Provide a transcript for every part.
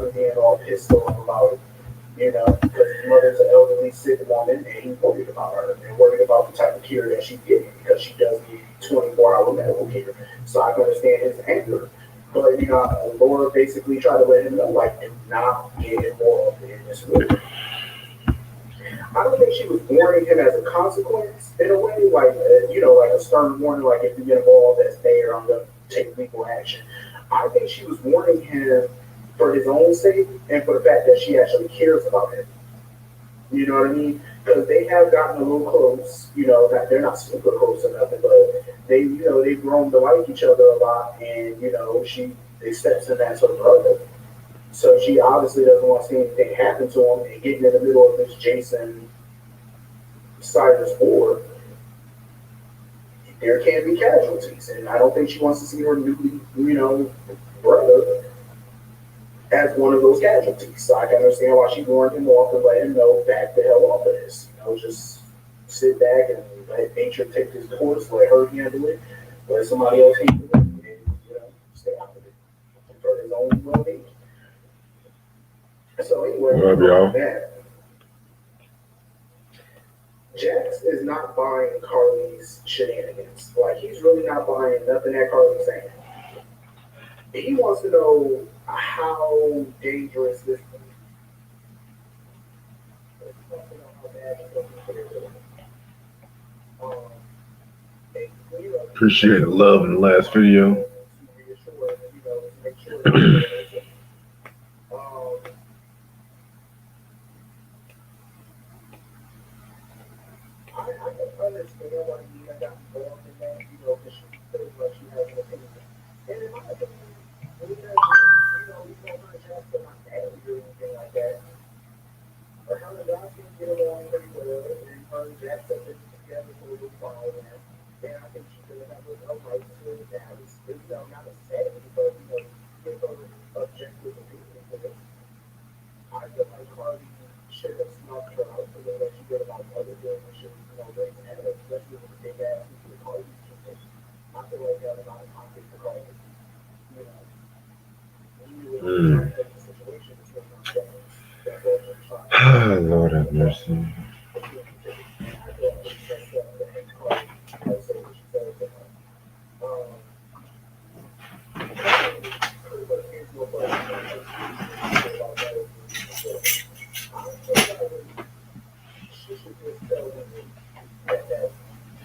started being all pissed off about it. Because his mother's an elderly sick woman and he's worried about her and worried about the type of care that she's getting because she does need 24-hour medical care. So I can understand his anger. But, Laura basically tried to let him know, like, do not get involved in this movie. I don't think she was warning him as a consequence in a way, like like a stern warning, like if you get involved as mayor, I'm gonna take legal action. I think she was warning him for his own sake and for the fact that she actually cares about him. You know what I mean? Because they have gotten a little close. That they're not super close or nothing, but they've grown to like each other a lot, and she accepts him as her brother. So she obviously doesn't want to see anything happen to him and getting in the middle of this Jason Cyrus war, there can be casualties. And I don't think she wants to see her new, brother as one of those casualties. So I can understand why she warned him off and let him know back the hell off of this. Just sit back and let nature take this course, let her handle it, let somebody else handle it, and stay out of it for his own well-being. So anyway, What up, y'all? that Jax is not buying Carly's shenanigans. Like he's really not buying nothing that Carly's saying. He wants to know how dangerous this is. He wants to know how bad it's going to be for their um, Appreciate the love in the last video. to reassure, to make sure. um, I can understand why Nina got involved in that, because she feels like she has an opinion. And in my opinion, Nina, her and Jackson are not married or anything like that. But her and Jackson get along pretty well, and her and Jackson have been together for a little while now. And I think she could have a right to have, not a say, but, give her objective opinion. Because I feel like Cardi should have snuffed her out for the way she did about other girls and should, raise an head, especially with the big ass into the Cardi chicken. I feel like that was out of pocket for Cardi. You know, you really trying to take the situation between themselves. That both of them trying to Lord have mercy. and I feel like it's messed up that Cardi has said what she said to her. Um, pretty much gives you a question about that. I feel like she should just tell them that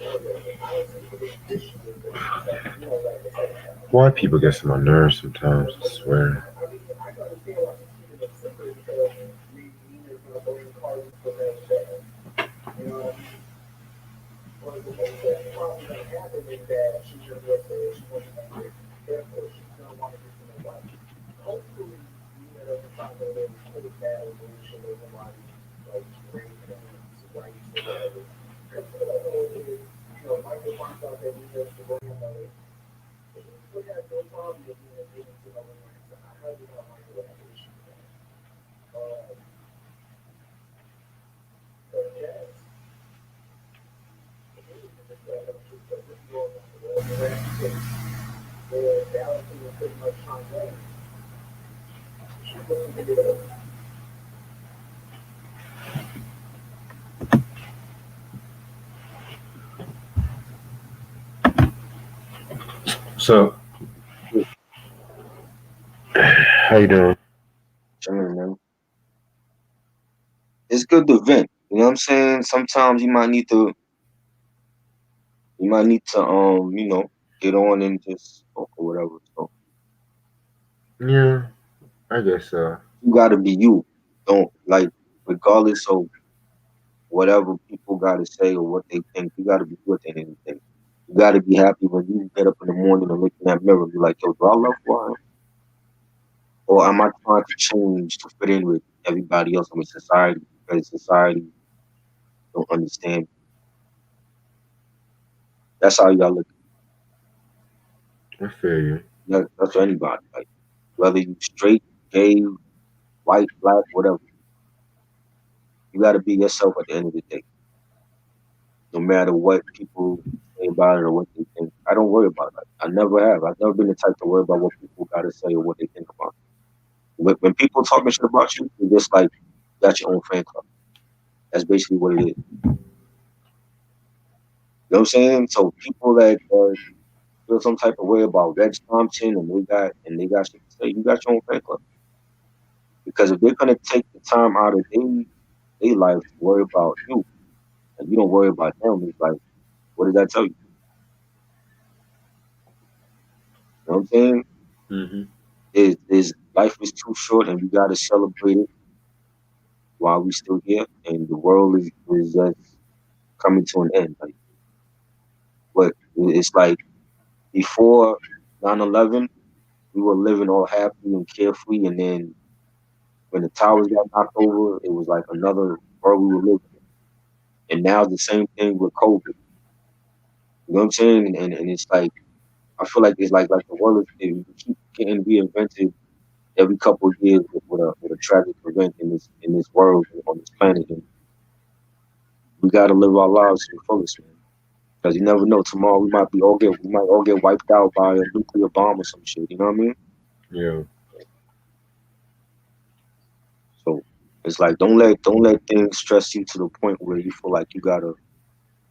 I don't think the issue is that, like the second time. Why people get on my nerves sometimes, I swear. I mean, I can understand why she's keeping it secret because maybe Nina's going to blame Cardi for that bad. You know what I mean? But the thing that's probably going to happen is that she's going to say she wants to marry. Therefore, she's going to want to get to know why. Hopefully, Nina doesn't find a really pretty bad relationship with somebody like great parents, rights, or whatever. Because what I know is, Michael finds out that Nina's the grandmother. He would have no problem with Nina getting to know her grandson. I highly doubt Michael would have an issue with that. Um, but yes, it is just that because this is going on the last case where Dallas was pretty much trying to say she's looking to get up. So, how you doing? Chilling, man. It's good to vent. You know what I'm saying? Sometimes you might need to get on and just talk or whatever. So Yeah, I guess so. you gotta be you. Don't like regardless of whatever people gotta say or what they think, you gotta be good at anything. You gotta be happy when you get up in the morning and look in that mirror and be like, yo, do I love who I am? Or am I trying to change to fit in with everybody else in society because society don't understand? That's how y'all look. I feel you. That's for anybody. Like whether you straight, gay, white, black, whatever. You gotta be yourself at the end of the day. No matter what people say about it or what they think. I don't worry about that. I never have. I've never been the type to worry about what people gotta say or what they think about it. When people talking shit about you, you're just like you got your own fan club. That's basically what it is. You know what I'm saying? So people that feel some type of way about Reg Thompson and they got shit to say, you got your own fan club. Because if they're gonna take the time out of their life to worry about you and you don't worry about them, it's like, what did that tell you? You know what I'm saying? Mm-hmm. Is life is too short and we gotta celebrate it while we still here and the world is just coming to an end. Like what it's like before 9/11, we were living all happy and carefree and then when the towers got knocked over, it was like another world we were living in. And now the same thing with COVID. You know what I'm saying? And it's like I feel like it's like the world is we keep getting reinvented every couple of years with a tragic event in this world on this planet. And we gotta live our lives to the fullest, man. Because you never know. Tomorrow we might all get wiped out by a nuclear bomb or some shit. You know what I mean? Yeah. So it's like don't let things stress you to the point where you feel like you gotta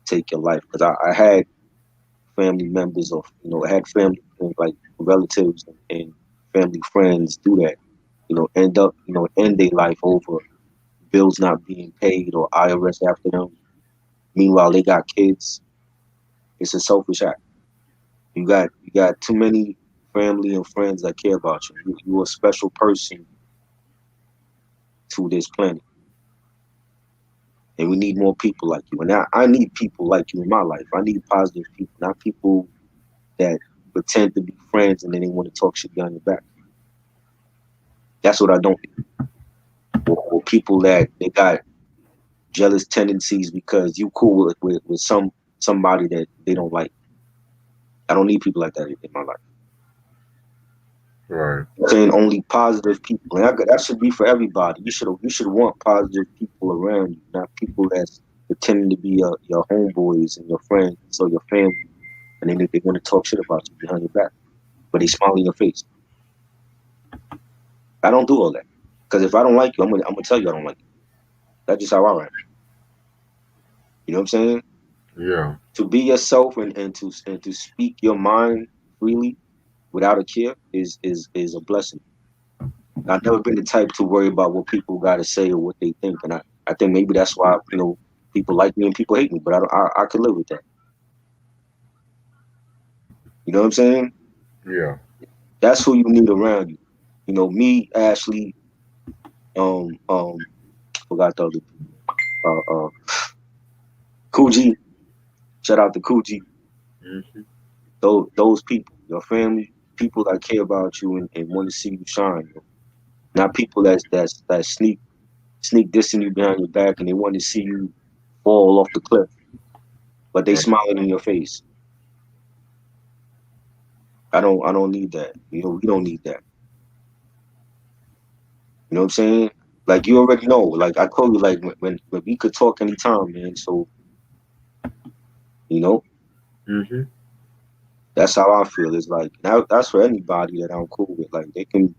take your life. Because I had family members of I had family like relatives and family friends do that. End up end their life over bills not being paid or IRS after them. Meanwhile, they got kids. It's a selfish act. You got too many family and friends that care about you. You're a special person to this planet, and we need more people like you. And I need people like you in my life. I need positive people, not people that pretend to be friends and then they want to talk shit behind your back. That's what I don't need. Or people that they got jealous tendencies because you cool with somebody that they don't like. I don't need people like that in my life. Right. I'm saying only positive people, and that should be for everybody. You should want positive people around you, not people that's pretending to be your homeboys and your friends or your family, and then they want to talk shit about you behind your back, but they smile in your face. I don't do all that because if I don't like you, I'm gonna tell you I don't like you. That's just how I am. You know what I'm saying? Yeah. To be yourself and to speak your mind freely without a care is a blessing. I've never been the type to worry about what people got to say or what they think, and I think maybe that's why people like me and people hate me, but I could live with that. You know what I'm saying? Yeah. That's who you need around you. Me, Ashley, forgot the other people. Coogee, shout out to Coogee. Mm-hmm. Those people, your family, people that care about you and want to see you shine. Not people that sneak dissing you behind your back and they want to see you fall off the cliff, but they Right. smiling in your face. I don't need that. We don't need that. You know what I'm saying? Like you already know. Like I told you, like when we could talk anytime, man. So you know, Mm-hmm. that's how I feel. It's like that's for anybody that I'm cool with. Like they can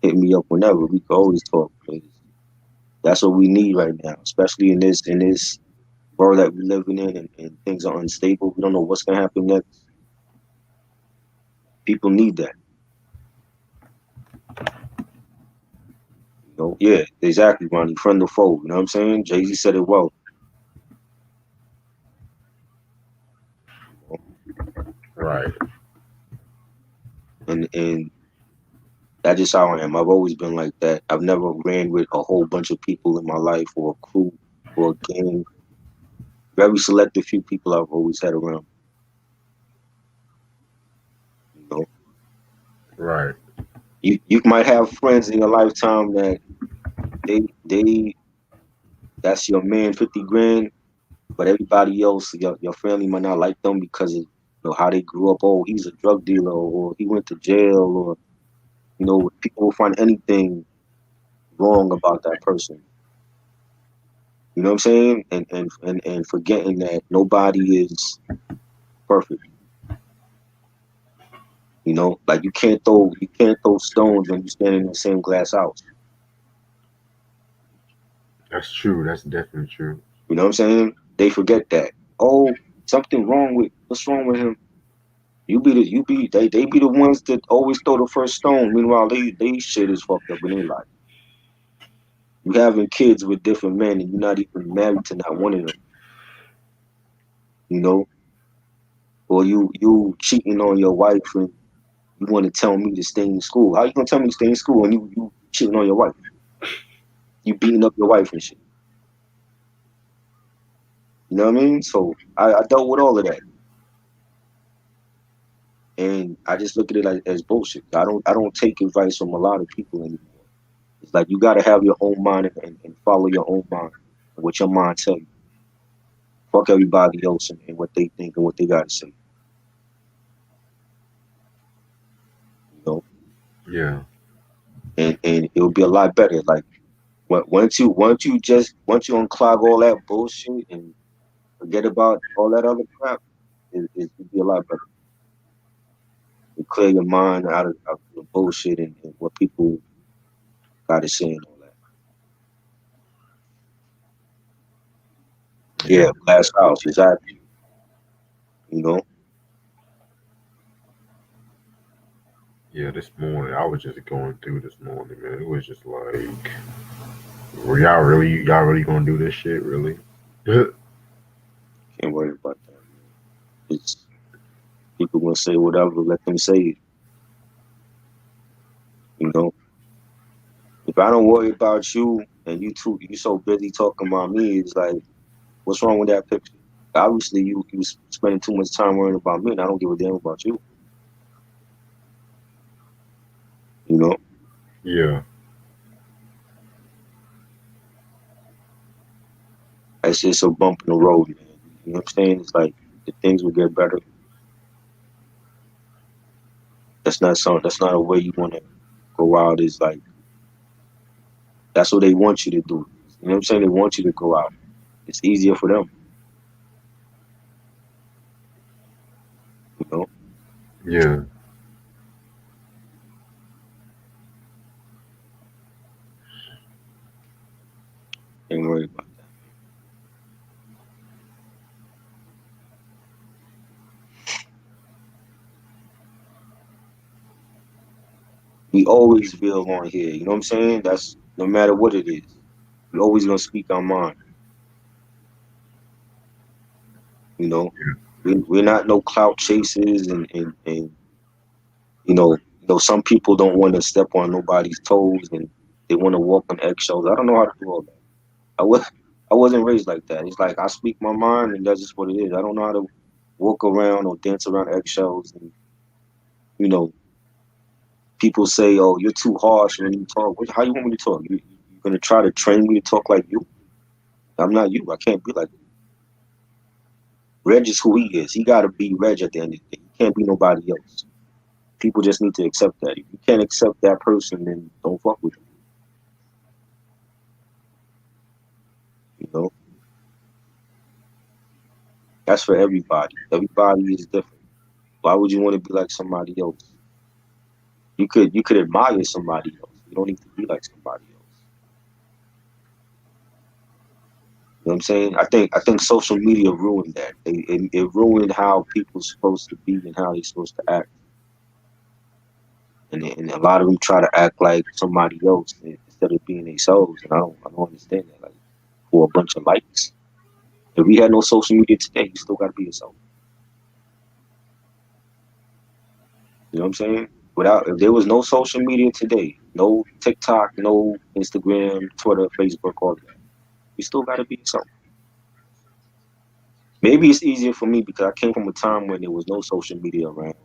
hit me up whenever. We can always talk. 'Cause that's what we need right now, especially in this world that we're living in, and things are unstable. We don't know what's gonna happen next. People need that. Yeah, exactly, Ronnie. Friend or foe. You know what I'm saying? Jay-Z said it well. Right. And that's just how I am. I've always been like that. I've never ran with a whole bunch of people in my life or a crew or a gang. Very selective few people I've always had around. You know, Right. you might have friends in your lifetime that they that's your man 50 grand, but everybody else, your family might not like them because of how they grew up. Oh, he's a drug dealer, or he went to jail, or people will find anything wrong about that person. You know what I'm saying? And forgetting that nobody is perfect. You know, like you can't throw stones when you stand in the same glass house. That's true. That's definitely true. You know what I'm saying? They forget that. Oh, something wrong with what's wrong with him? They be the ones that always throw the first stone. Meanwhile, they shit is fucked up in their life. You having kids with different men and you're not even married to not one of them, you know? Or you cheating on your wife and you want to tell me to stay in school. How you gonna tell me to stay in school and you cheating on your wife? You beating up your wife and shit. You know what I mean? So I dealt with all of that. And I just look at it as bullshit. I don't take advice from a lot of people anymore. It's like you gotta have your own mind and follow your own mind and what your mind tell you. Fuck everybody else and what they think and what they gotta say. You know? Yeah. And it'll be a lot better. Like once you unclog all that bullshit and forget about all that other crap, it'll be a lot better. You clear your mind out of the bullshit and what people gotta say and all that. Yeah. Yeah, glass house, exactly. You know? Yeah. This morning, I was just going through this morning, man. It was just like, were y'all really gonna do this shit, really? Can't worry about that, man. It's people gonna say whatever, let them say it, you know. If I don't worry about you and you so busy talking about me, it's like, what's wrong with that picture? Obviously you spending too much time worrying about me and I don't give a damn about you, you know? Yeah. It's just a bump in the road, man. You know what I'm saying? It's like the things will get better. That's not a way you wanna go out, is like that's what they want you to do. You know what I'm saying? They want you to go out. It's easier for them, you know? Yeah. Ain't worry about that. We always feel on here, you know what I'm saying? That's no matter what it is. We always gonna speak our mind, you know. We're not no clout chasers and some people don't want to step on nobody's toes and they want to walk on eggshells. I don't know how to do all that. I was I wasn't raised like that. It's like I speak my mind and that's just what it is. I don't know how to walk around or dance around eggshells and you know, people say, "Oh, you're too harsh when you talk." How you want me to talk? You're gonna try to train me to talk like you? I'm not you. I can't be like you. Reg is who he is. He got to be Reg at the end of the day. He can't be nobody else. People just need to accept that. If you can't accept that person, then don't fuck with them. You know, that's for everybody. Everybody is different. Why would you want to be like somebody else? You could admire somebody else. You don't need to be like somebody else. You know what I'm saying? I think social media ruined that. It ruined how people supposed to be and how they're supposed to act. And a lot of them try to act like somebody else instead of being themselves. And I don't understand that. Like for a bunch of likes. If we had no social media today, you still got to be yourself. You know what I'm saying? Without if there was no social media today, no TikTok, no Instagram, Twitter, Facebook, all that, you still got to be yourself. Maybe it's easier for me because I came from a time when there was no social media around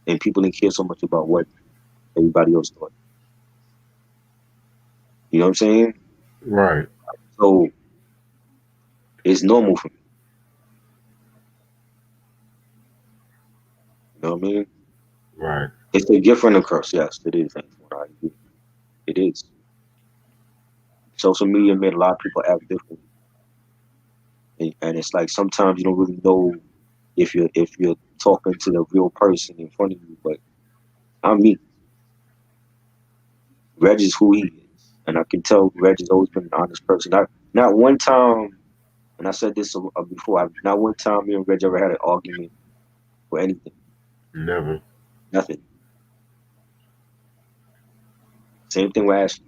and people didn't care so much about what everybody else thought. You know what I'm saying? Right. So it's normal for me. You know what I mean? Right. It's a gift and a curse. Yes, it is. Antoine. I agree. It is. Social media made a lot of people act differently, and it's like sometimes you don't really know if you're talking to the real person in front of you, but I'm me. Reg is who he is, and I can tell Reg has always been an honest person. Not one time, and I said this before. Not one time me and Reg ever had an argument for anything. Never. Nothing. Same thing with Ashley.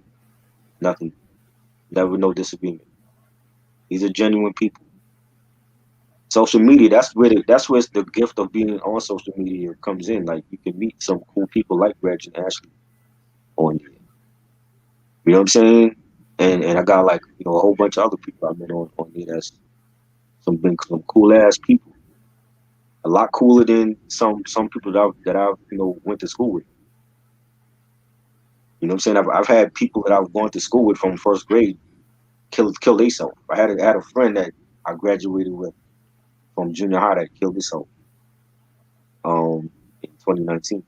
Nothing. Never no disagreement. These are genuine people. Social media, that's where the gift of being on social media comes in. Like you can meet some cool people like Reg and Ashley on there. You know what I'm saying? And I got like, a whole bunch of other people I met on there that's some cool ass people. A lot cooler than some people that I've went to school with. You know what I'm saying? I've had people that I've gone to school with from first grade kill themselves. I had a friend that I graduated with from junior high that killed himself in 2019.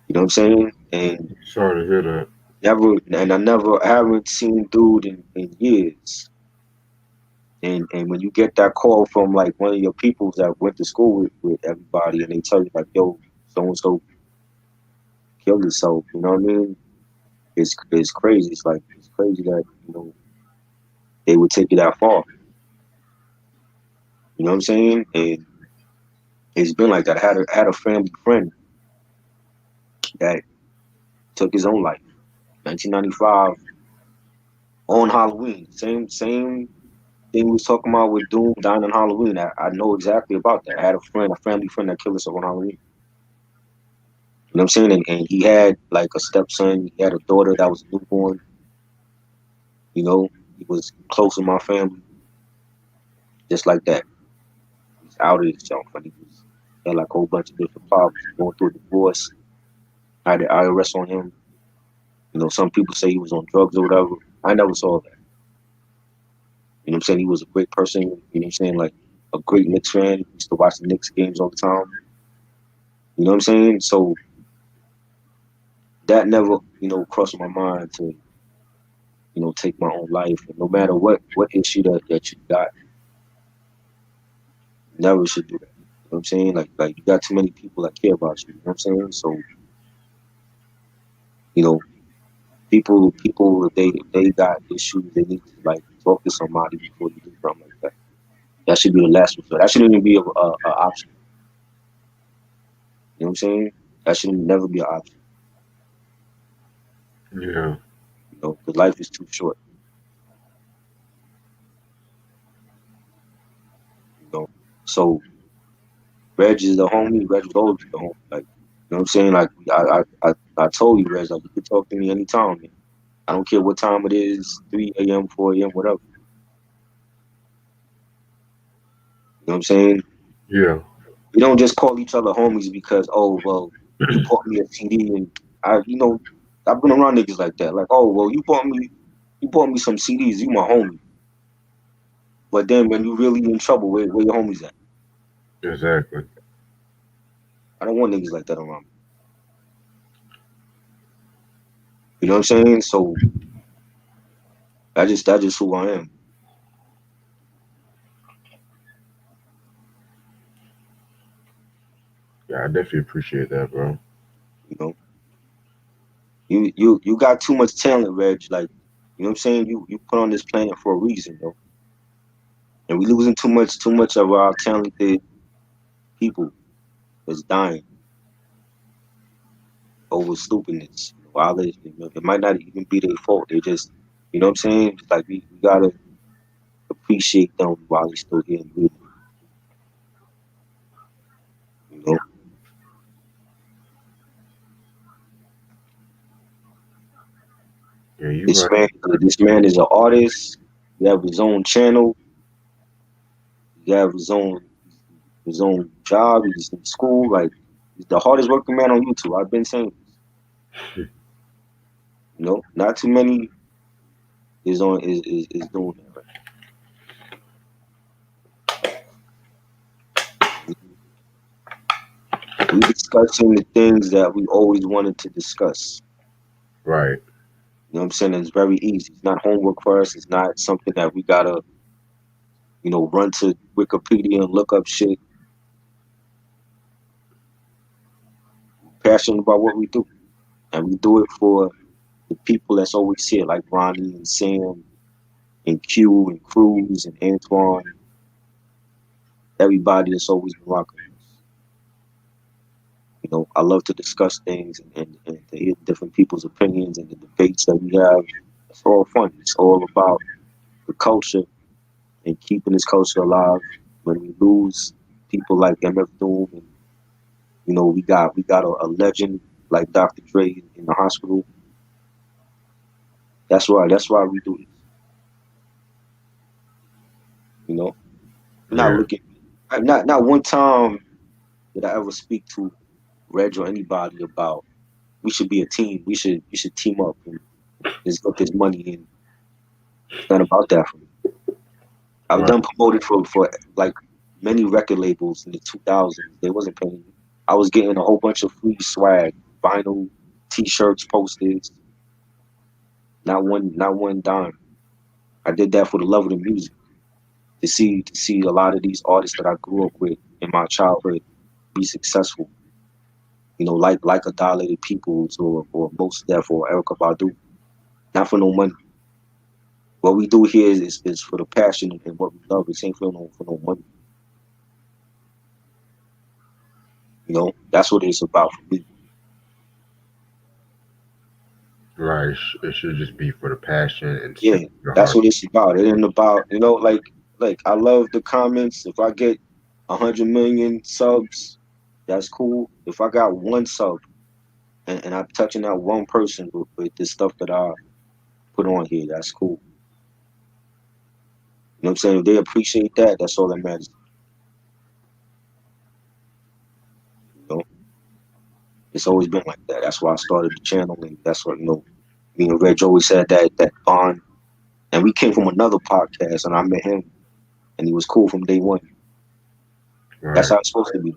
You know what I'm saying? And Sorry to hear that. I haven't seen dude in years. And when you get that call from like one of your peoples that went to school with everybody and they tell you like, yo, so and so killed himself, you know what I mean? It's crazy. It's crazy that, they would take it that far. You know what I'm saying? And it's been like that. I had a family friend that took his own life. 1995 on Halloween. Same thing we was talking about with Doom dying on Halloween. I know exactly about that. I had a family friend that killed himself on Halloween. You know what I'm saying? And he had like a stepson. He had a daughter that was a newborn. You know, he was close to my family, just like that. He's out of himself, and he had like a whole bunch of different problems. Going through a divorce, had the IRS on him. Some people say he was on drugs or whatever. I never saw that. You know what I'm saying? He was a great person. You know what I'm saying? Like a great Knicks fan. He used to watch the Knicks games all the time. You know what I'm saying? So that never, crossed my mind to, take my own life. And no matter what issue that you got, you never should do that. You know what I'm saying? Like you got too many people that care about you. You know what I'm saying? So, you know, people if they got issues, they need to like talk to somebody before you do something like that. That should be the last resort. That shouldn't even be a option. You know what I'm saying? That should never be an option. Yeah. Because life is too short. You know. So Reg is the homie. Reg was always the homie. Like, you know what I'm saying? Like I told you, Reg, like you can talk to me anytime. Man. I don't care what time it is, 3 a.m., 4 a.m., whatever. You know what I'm saying? Yeah. We don't just call each other homies because, oh, well, you bought me a CD and I've been around niggas like that. Like, oh, well, you bought me some CDs, you my homie. But then when you really in trouble, where your homies at? Exactly. I don't want niggas like that around me. You know what I'm saying? So that's just who I am. Yeah, I definitely appreciate that, bro. You know, you got too much talent, Reg. Like, you know what I'm saying? You put on this planet for a reason, though. And we losing too much of our talented people that's dying over stupidness. While it might not even be their fault. They just, you know what I'm saying? It's like we gotta appreciate them while they're still here and breathing. You know, Yeah, you this right. man, this man is an artist. He have his own channel. He have his own job. He's in school. Like he's the hardest working man on YouTube. I've been saying this. Not too many is doing that right. We discussing the things that we always wanted to discuss. Right. You know what I'm saying? It's very easy. It's not homework for us. It's not something that we gotta, run to Wikipedia and look up shit. passionate about what we do, and we do it for the people that's always here, like Ronnie and Sam and Q and Cruz and Antoine, everybody that's always been rocking with us. I love to discuss things and to hear different people's opinions and the debates that we have. It's all fun. It's all about the culture and keeping this culture alive. When we lose people like MF Doom, and we got a legend like Dr. Dre in the hospital. That's why we do this. You know, we're not Yeah. looking. Not one time did I ever speak to Reg or anybody about we should be a team. We should team up and just get this money in. It's not about that for me. I've Right. done promoted for like many record labels in the 2000s. They wasn't paying me. I was getting a whole bunch of free swag, vinyl, T-shirts, posters. Not one dime. I did that for the love of the music. To see a lot of these artists that I grew up with in my childhood be successful. Like a Dilated Peoples or Most Def or Erica Badu. Not for no money. What we do here is for the passion and what we love. It ain't for no money. That's what it's about for me. Right. It should just be for the passion and Yeah, shit your that's heart. what it's about. It ain't about, like I love the comments. If I get 100 million subs, that's cool. If I got one sub and I'm touching that one person with the stuff that I put on here, that's cool. You know what I'm saying? If they appreciate that, that's all that matters. You know, it's always been like that. That's why I started the channel, and that's what me and Reg always had that bond. And we came from another podcast, and I met him, and he was cool from day one. That's Right. how it's supposed to be.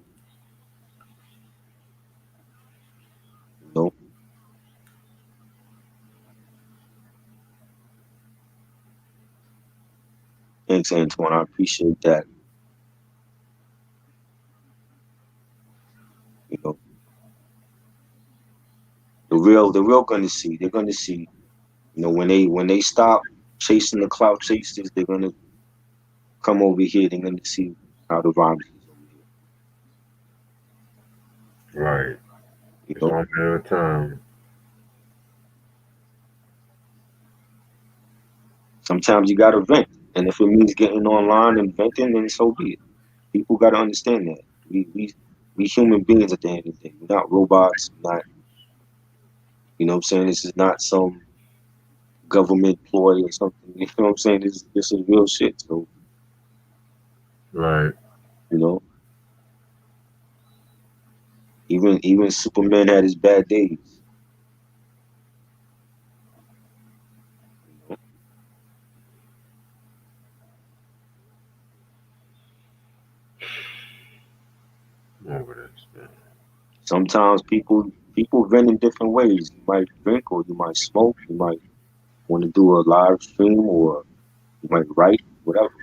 You know, thanks, Antoine. I appreciate that. You know, the real gonna see. They're gonna see. When they stop chasing the clout chasers, they're gonna come over here. They're gonna see how the rhymes is over here. Right. You It's know, all a matter of time. sometimes you gotta vent, and if it means getting online and venting, then so be it. People gotta understand that we human beings at the end of the day. We're not robots. We're not. You know what I'm saying? This is not some government ploy or something. You know what I'm saying? This is real shit. So Right. you know, even Superman had his bad days. You know? I'm over this, man. Sometimes people vent in different ways. You might drink, or you might smoke. You might want to do a live stream, or you might write. Whatever.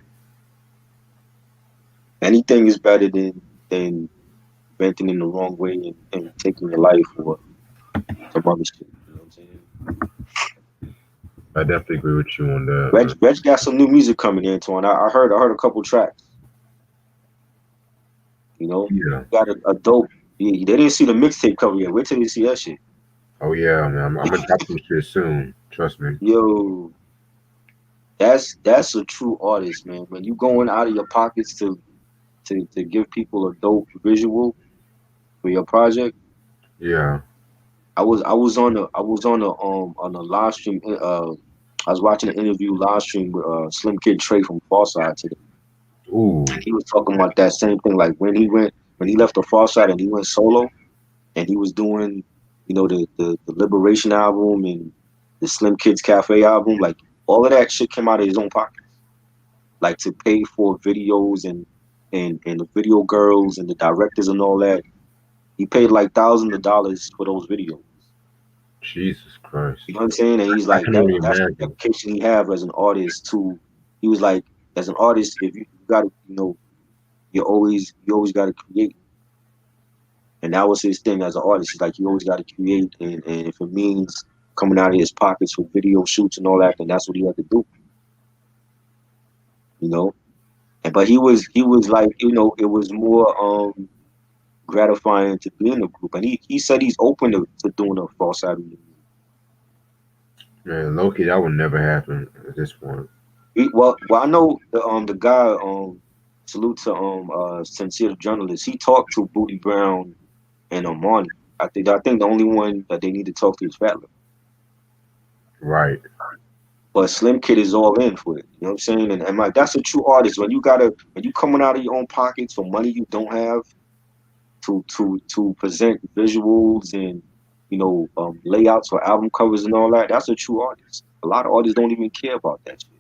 Anything is better than venting in the wrong way and taking your life or some other shit. You know what I'm saying? I definitely agree with you on that, man. Reg got some new music coming, Antoine. I heard a couple tracks. Yeah. Got a dope. They didn't see the mixtape cover yet. Wait till they see that shit. Oh yeah, man. I'm gonna drop some shit soon. Trust me. Yo, that's a true artist, man. When you going out of your pockets to give people a dope visual for your project. Yeah. I was on a live stream. I was watching an interview live stream with Slim Kid Trey from Farside today. Ooh. He was talking about that same thing, like when he left the Farside and he went solo, and he was doing, the Liberation album and the Slim Kids Cafe album. Like all of that shit came out of his own pockets, like to pay for videos and the video girls and the directors and all that. He paid like thousands of dollars for those videos. Jesus Christ. You know what I'm saying? And he's I like can that. only That's the imagine. dedication he have as an artist too. He was like, as an artist, if you got to, you always got to create. And that was his thing as an artist. He's like, he always got to create, and if it means coming out of his pockets for video shoots and all that, then that's what he had to do. You know. But he was like, it was more gratifying to be in the group, and he said he's open to doing a false side reunion. Man, Loki, that would never happen at this point. Well, I know the guy salute to sincere journalist. He talked to Booty Brown and Marnie. I think the only one that they need to talk to is Fat Lip. Right. But Slim Kid is all in for it. You know what I'm saying? And like, that's a true artist. When you coming out of your own pockets for money you don't have to present visuals and layouts for album covers and all that, that's a true artist. A lot of artists don't even care about that shit.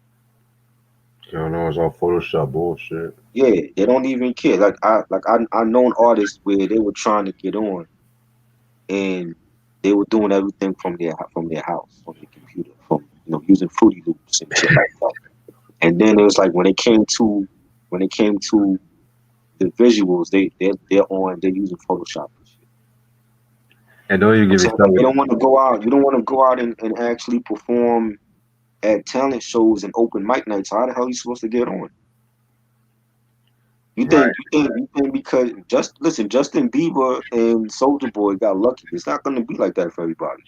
You know, it's all Photoshop bullshit. Yeah, they don't even care. I known artists where they were trying to get on, and they were doing everything from their house, from their computer, from using Fruity Loops and shit like that. And then it was like when it came to the visuals, they're using Photoshop and shit. And don't you give me You don't want to go out. You don't want to go out and actually perform at talent shows and open mic nights. How the hell are you supposed to get on? You think because Justin Bieber and Soulja Boy got lucky. It's not gonna be like that for everybody.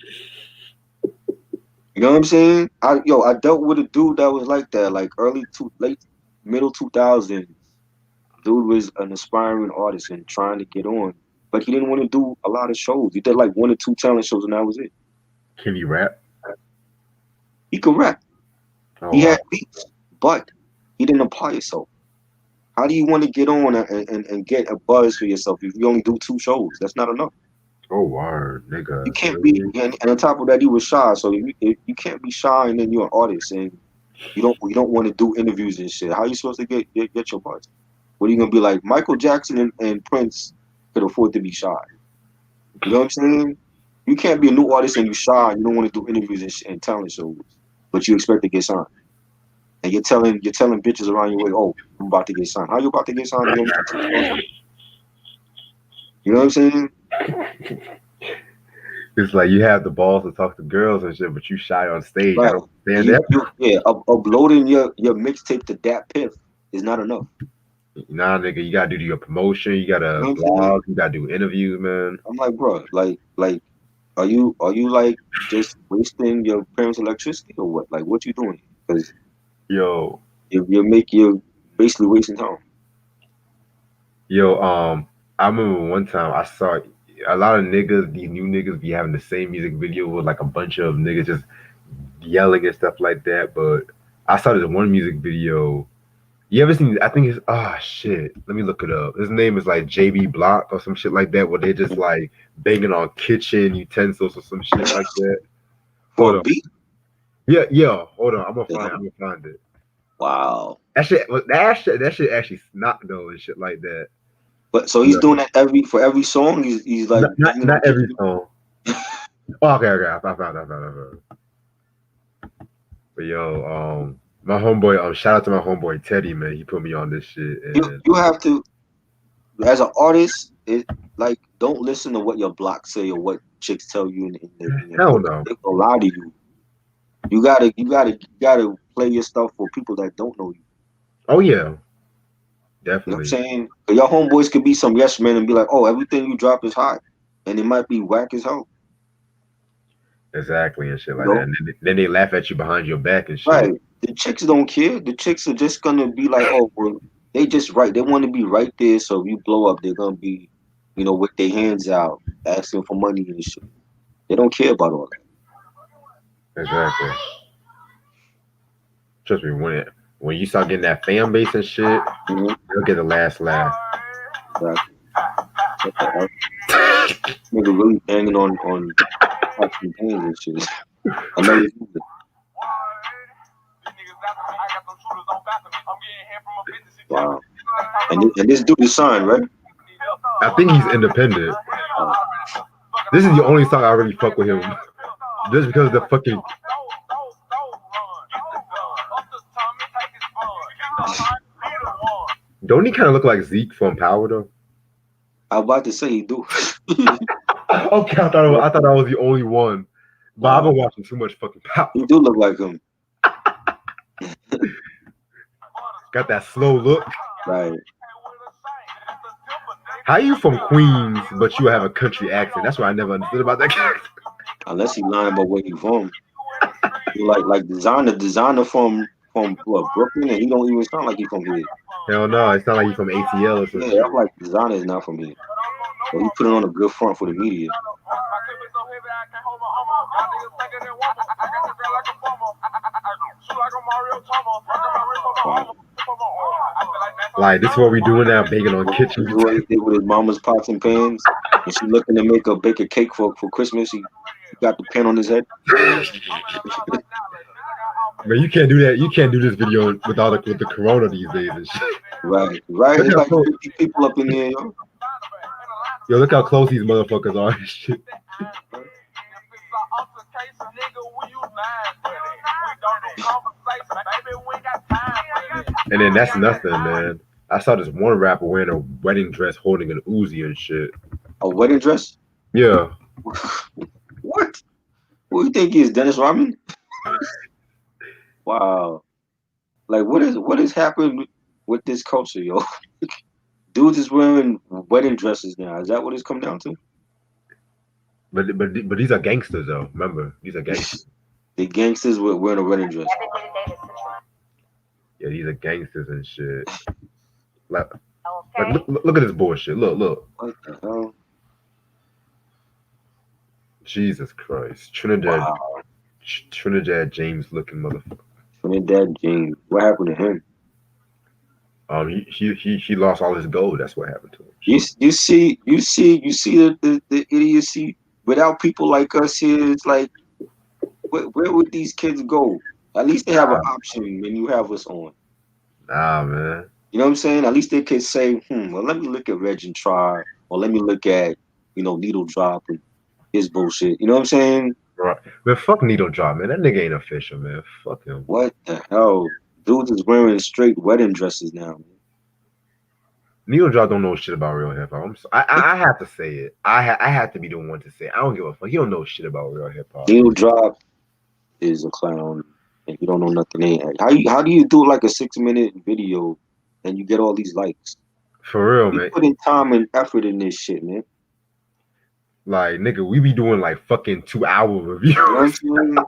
You know what I'm saying? I dealt with a dude that was like that, like middle 2000s. Dude was an aspiring artist and trying to get on, but he didn't want to do a lot of shows. He did like 1 or 2 talent shows, and that was it. Can he rap? He could rap. Oh, He had beats, but he didn't apply himself. How do you want to get on and get a buzz for yourself if you only do 2 shows? That's not enough. oh, word, nigga. You can't really? be, and on top of that, he was shy. So if you can't be shy, and then you're an artist, and you don't want to do interviews and shit. How are you supposed to get your buzz? What are you gonna be like? Michael Jackson and Prince could afford to be shy. You know what I'm saying? You can't be a new artist and you shy. And you don't want to do interviews and talent shows, but you expect to get signed. And you're telling bitches around your way, oh, I'm about to get signed. How you about to get signed? You know what I'm saying? It's like you have the balls to talk to girls and shit, but you shy on stage. Right. I don't stand that. Uploading your mixtape to Dat Piff is not enough. Nah, nigga, you gotta do your promotion. You gotta blog. You gotta do interviews, man. I'm like, bro, like, are you like just wasting your parents' electricity or what? Like, what you doing? Because you're basically wasting time. I remember one time I saw a lot of niggas, these new niggas, be having the same music video with like a bunch of niggas just yelling and stuff like that. But I saw this one music video. You ever seen? I think it's shit. Let me look it up. His name is like JB Block or some shit like that, where they just like banging on kitchen utensils or some shit like that. For a beat? Yeah. Hold on, I'm gonna find it. Wow. That shit actually snot though and shit like that. But so he's doing that for every song. He's like not every song. Okay, I found it. But yo, my homeboy, shout out to my homeboy Teddy, man. He put me on this shit. And you have to, as an artist, don't listen to what your block say or what chicks tell you in hell no. They gonna lie to you. You gotta play your stuff for people that don't know you. Oh yeah. Definitely. You know what I'm saying? Your homeboys could be some yes men and be like, oh, everything you drop is hot. And it might be whack as hell. Exactly, and shit like that. And then they laugh at you behind your back and shit. Right. The chicks don't care. The chicks are just gonna be like, oh, well, they just right. They want to be right there. So if you blow up, they're gonna be, with their hands out, asking for money and shit. They don't care about all that. Exactly. Trust me, when you start getting that fan base and shit, you'll get the last laugh. Exactly. Nigga really banging on fucking hands and shit. I know you. Wow. And this dude is signed, right? I think he's independent. This is the only song I really fuck with him. Just because of the fucking. Don't he kind of look like Zeke from Power though? I'm about to say he do. Okay, I thought I was the only one. But I've been watching too much fucking Power. He do look like him. Got that slow look. Right. How you from Queens, but you have a country accent? That's what I never understood about that character. Unless he lying about where he from. He like designer from what, Brooklyn, and he don't even sound like he from here. Hell no, it sounds like he's from ATL or some Yeah, shit. I'm like designer is not from here. But he put it on a good front for the media. Like this is what we doing now, baking on kitchen. Do what he did with his mama's pots and pans, and she looking to bake a cake for Christmas. He got the pan on his head. Man, you can't do that. You can't do this video with the corona these days and shit. Right. It's like 50 people up in there, yo. Yo, look how close these motherfuckers are and shit. And then that's nothing, man. I saw this one rapper wearing a wedding dress holding an Uzi and shit. A wedding dress? Yeah. What? Who you think he is, Dennis Rodman? Wow. Like what is happening with this culture, yo? Dudes is wearing wedding dresses now. Is that what it's come down to? But these are gangsters though. Remember, these are gangsters. The gangsters were wearing a wedding dress. Yeah, these are gangsters and shit. Like look at this bullshit. Look. What the hell? Jesus Christ. Trinidad. Wow. Trinidad James looking motherfucker. Trinidad James. What happened to him? He lost all his gold. That's what happened to him. You see the idiocy. Without people like us here, it's like where would these kids go? At least they have an option when you have us on. Nah, man. You know what I'm saying? At least they could say, well, let me look at Reg and Try, or let me look at, Needle Drop and his bullshit. You know what I'm saying? Right. Man, fuck Needle Drop, man. That nigga ain't official, man. Fuck him. What the hell? Dudes is wearing straight wedding dresses now, man. Needle Drop don't know shit about real hip hop. I have to say it. I have to be the one to say it. I don't give a fuck. He don't know shit about real hip hop. Needle Drop is a clown, and you don't know nothing. How do you do like a 6-minute video and you get all these likes? For real, man. Putting time and effort in this shit, man. Like, nigga, we be doing like fucking 2-hour reviews. You know what I'm saying?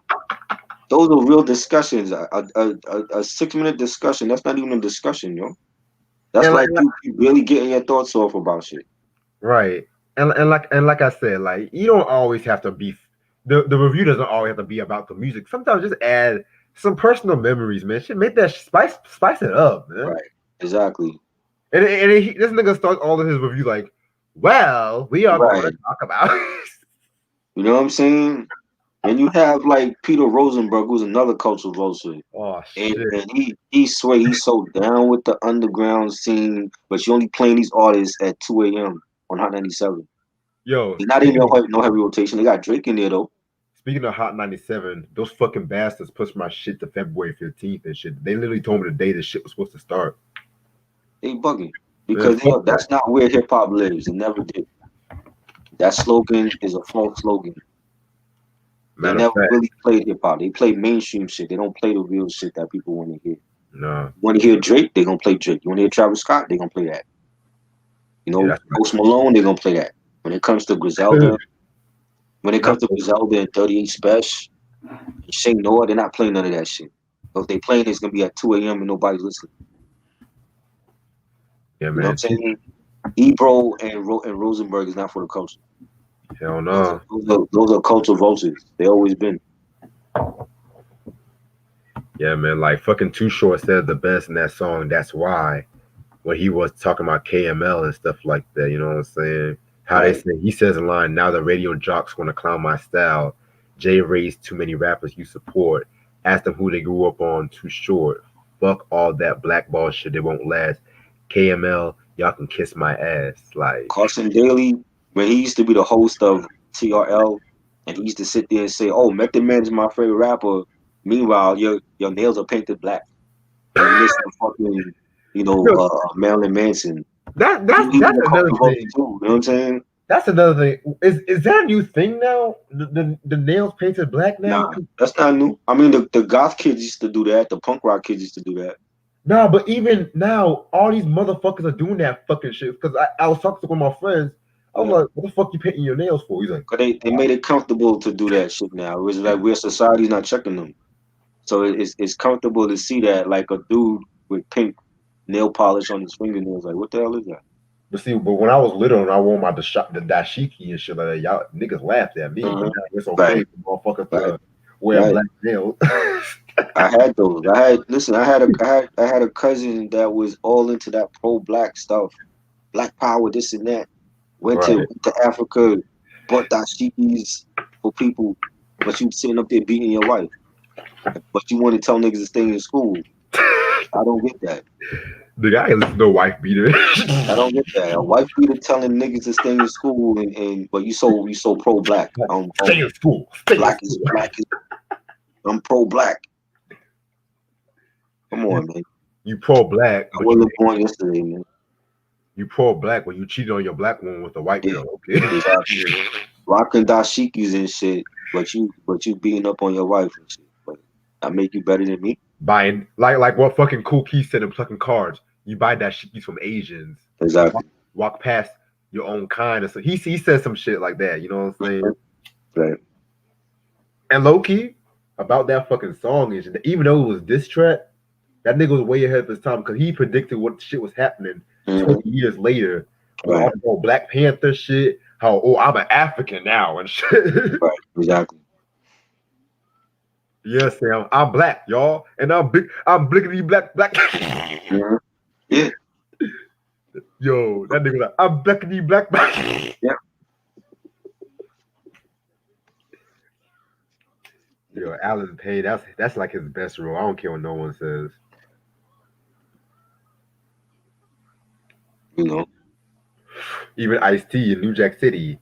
Those are real discussions. A 6-minute discussion, that's not even a discussion, yo. That's like you really getting your thoughts off about shit. Right. And like I said, like you don't always have to be the review doesn't always have to be about the music. Sometimes just add some personal memories, man. Shit, make that spice it up, man. Right. Exactly. And this nigga starts all of his review like, well, we are going to talk about You know what I'm saying? And you have like Peter Rosenberg, who's another cultural vulture. Oh shit. And he swear he's so down with the underground scene, but you only playing these artists at 2 a.m. on Hot 97. Yo, he's not even no heavy rotation. They got Drake in there though. Speaking of Hot 97, those fucking bastards pushed my shit to February 15th and shit. They literally told me the day the shit was supposed to start. They bugging because that's not where hip hop lives. It never did. That slogan is a false slogan. They never really played hip hop. They play mainstream shit. They don't play the real shit that people want to hear. No. You want to hear Drake? They gonna play Drake. You want to hear Travis Scott? They gonna play that. Post Malone? They gonna play that. When it comes to Griselda, and 38 Special, and Shane Noah, they're not playing none of that shit. So if they playing, it's gonna be at 2 a.m. and nobody's listening. Yeah, man. You know what I'm saying? Ebro and Rosenberg is not for the culture. Hell no. Those are cultural vultures. They always been. Yeah, man. Like fucking Too Short said the best in that song. That's why, when he was talking about KML and stuff like that. You know what I'm saying? How they say he says in line, now the radio jocks want to clown my style. Jay raised too many rappers you support. Ask them who they grew up on. Too Short. Fuck all that blackball shit. It won't last. KML, y'all can kiss my ass. Like Carson Daly, when he used to be the host of TRL, and he used to sit there and say, "Oh, Method Man is my favorite rapper." Meanwhile, your nails are painted black. And you listen to fucking, Marilyn Manson. That's He's a another controversy thing. too. You know what I'm saying? That's another thing. Is that a new thing now? The nails painted black now? Nah, that's not new. I mean, the goth kids used to do that. The punk rock kids used to do that. Nah, but even now, all these motherfuckers are doing that fucking shit. Because I was talking to one of my friends. I was Yeah. like, what the fuck you painting your nails for? He's like, Cause they made it comfortable to do that shit now. It was like where society's not checking them. So it's comfortable to see that like a dude with pink nail polish on his fingernails. Like, what the hell is that? but see, but when I was little and I wore the dashiki and shit like that, y'all niggas laughed at me. But Uh-huh. now it's okay Right, for motherfuckers right, to wear right. black nails. I had those. Listen. I had a cousin that was all into that pro black stuff, black power, this and that. Right. Went to Africa, bought dashikis for people, but you sitting up there beating your wife. But you want to tell niggas to stay in school. I don't get that. The guy is no wife beater. I don't get that. A wife beater telling niggas to stay in school and but you so pro black. Stay in school. Stay in school. Black is I'm pro black. Come on, man. You pro black, I but wasn't born yesterday, man. you pro black when you cheated on your black woman with a white Yeah, girl. Okay. exactly. Rocking dashikis and shit, but you beating up on your wife and shit. But that make you better than me. Buying like what fucking Cool Keith said in plucking cards. You buy that shit from Asians. Exactly. Walk past your own kind. So he said some shit like that. You know what I'm saying? Right. And low key about that fucking song is even though it was diss track, that nigga was way ahead of his time because he predicted what shit was happening 20 years later with all the whole Black Panther shit. How I'm an African now and shit. Right. Exactly. Yes, Sam. I'm black, y'all, and I'm big. I'm blickety black. Mm-hmm. Yeah. Yo, that nigga like I'm blickety black. Yeah. Yo, Alan Payne. That's like his best role. I don't care what no one says. You know. Even Ice-T in New Jack City.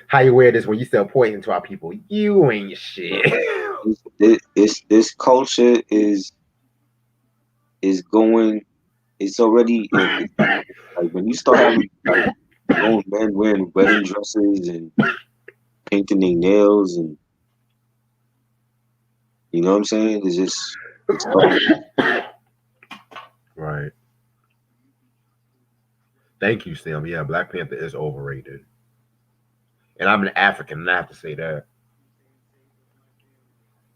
How you wear this when you sell poison to our people? You ain't shit. This culture is going. It's already like when you start having like grown men wearing wedding dresses and painting their nails and you know what I'm saying? It's Right. Thank you, Sam. Yeah, Black Panther is overrated. And I'm an African, and I have to say that.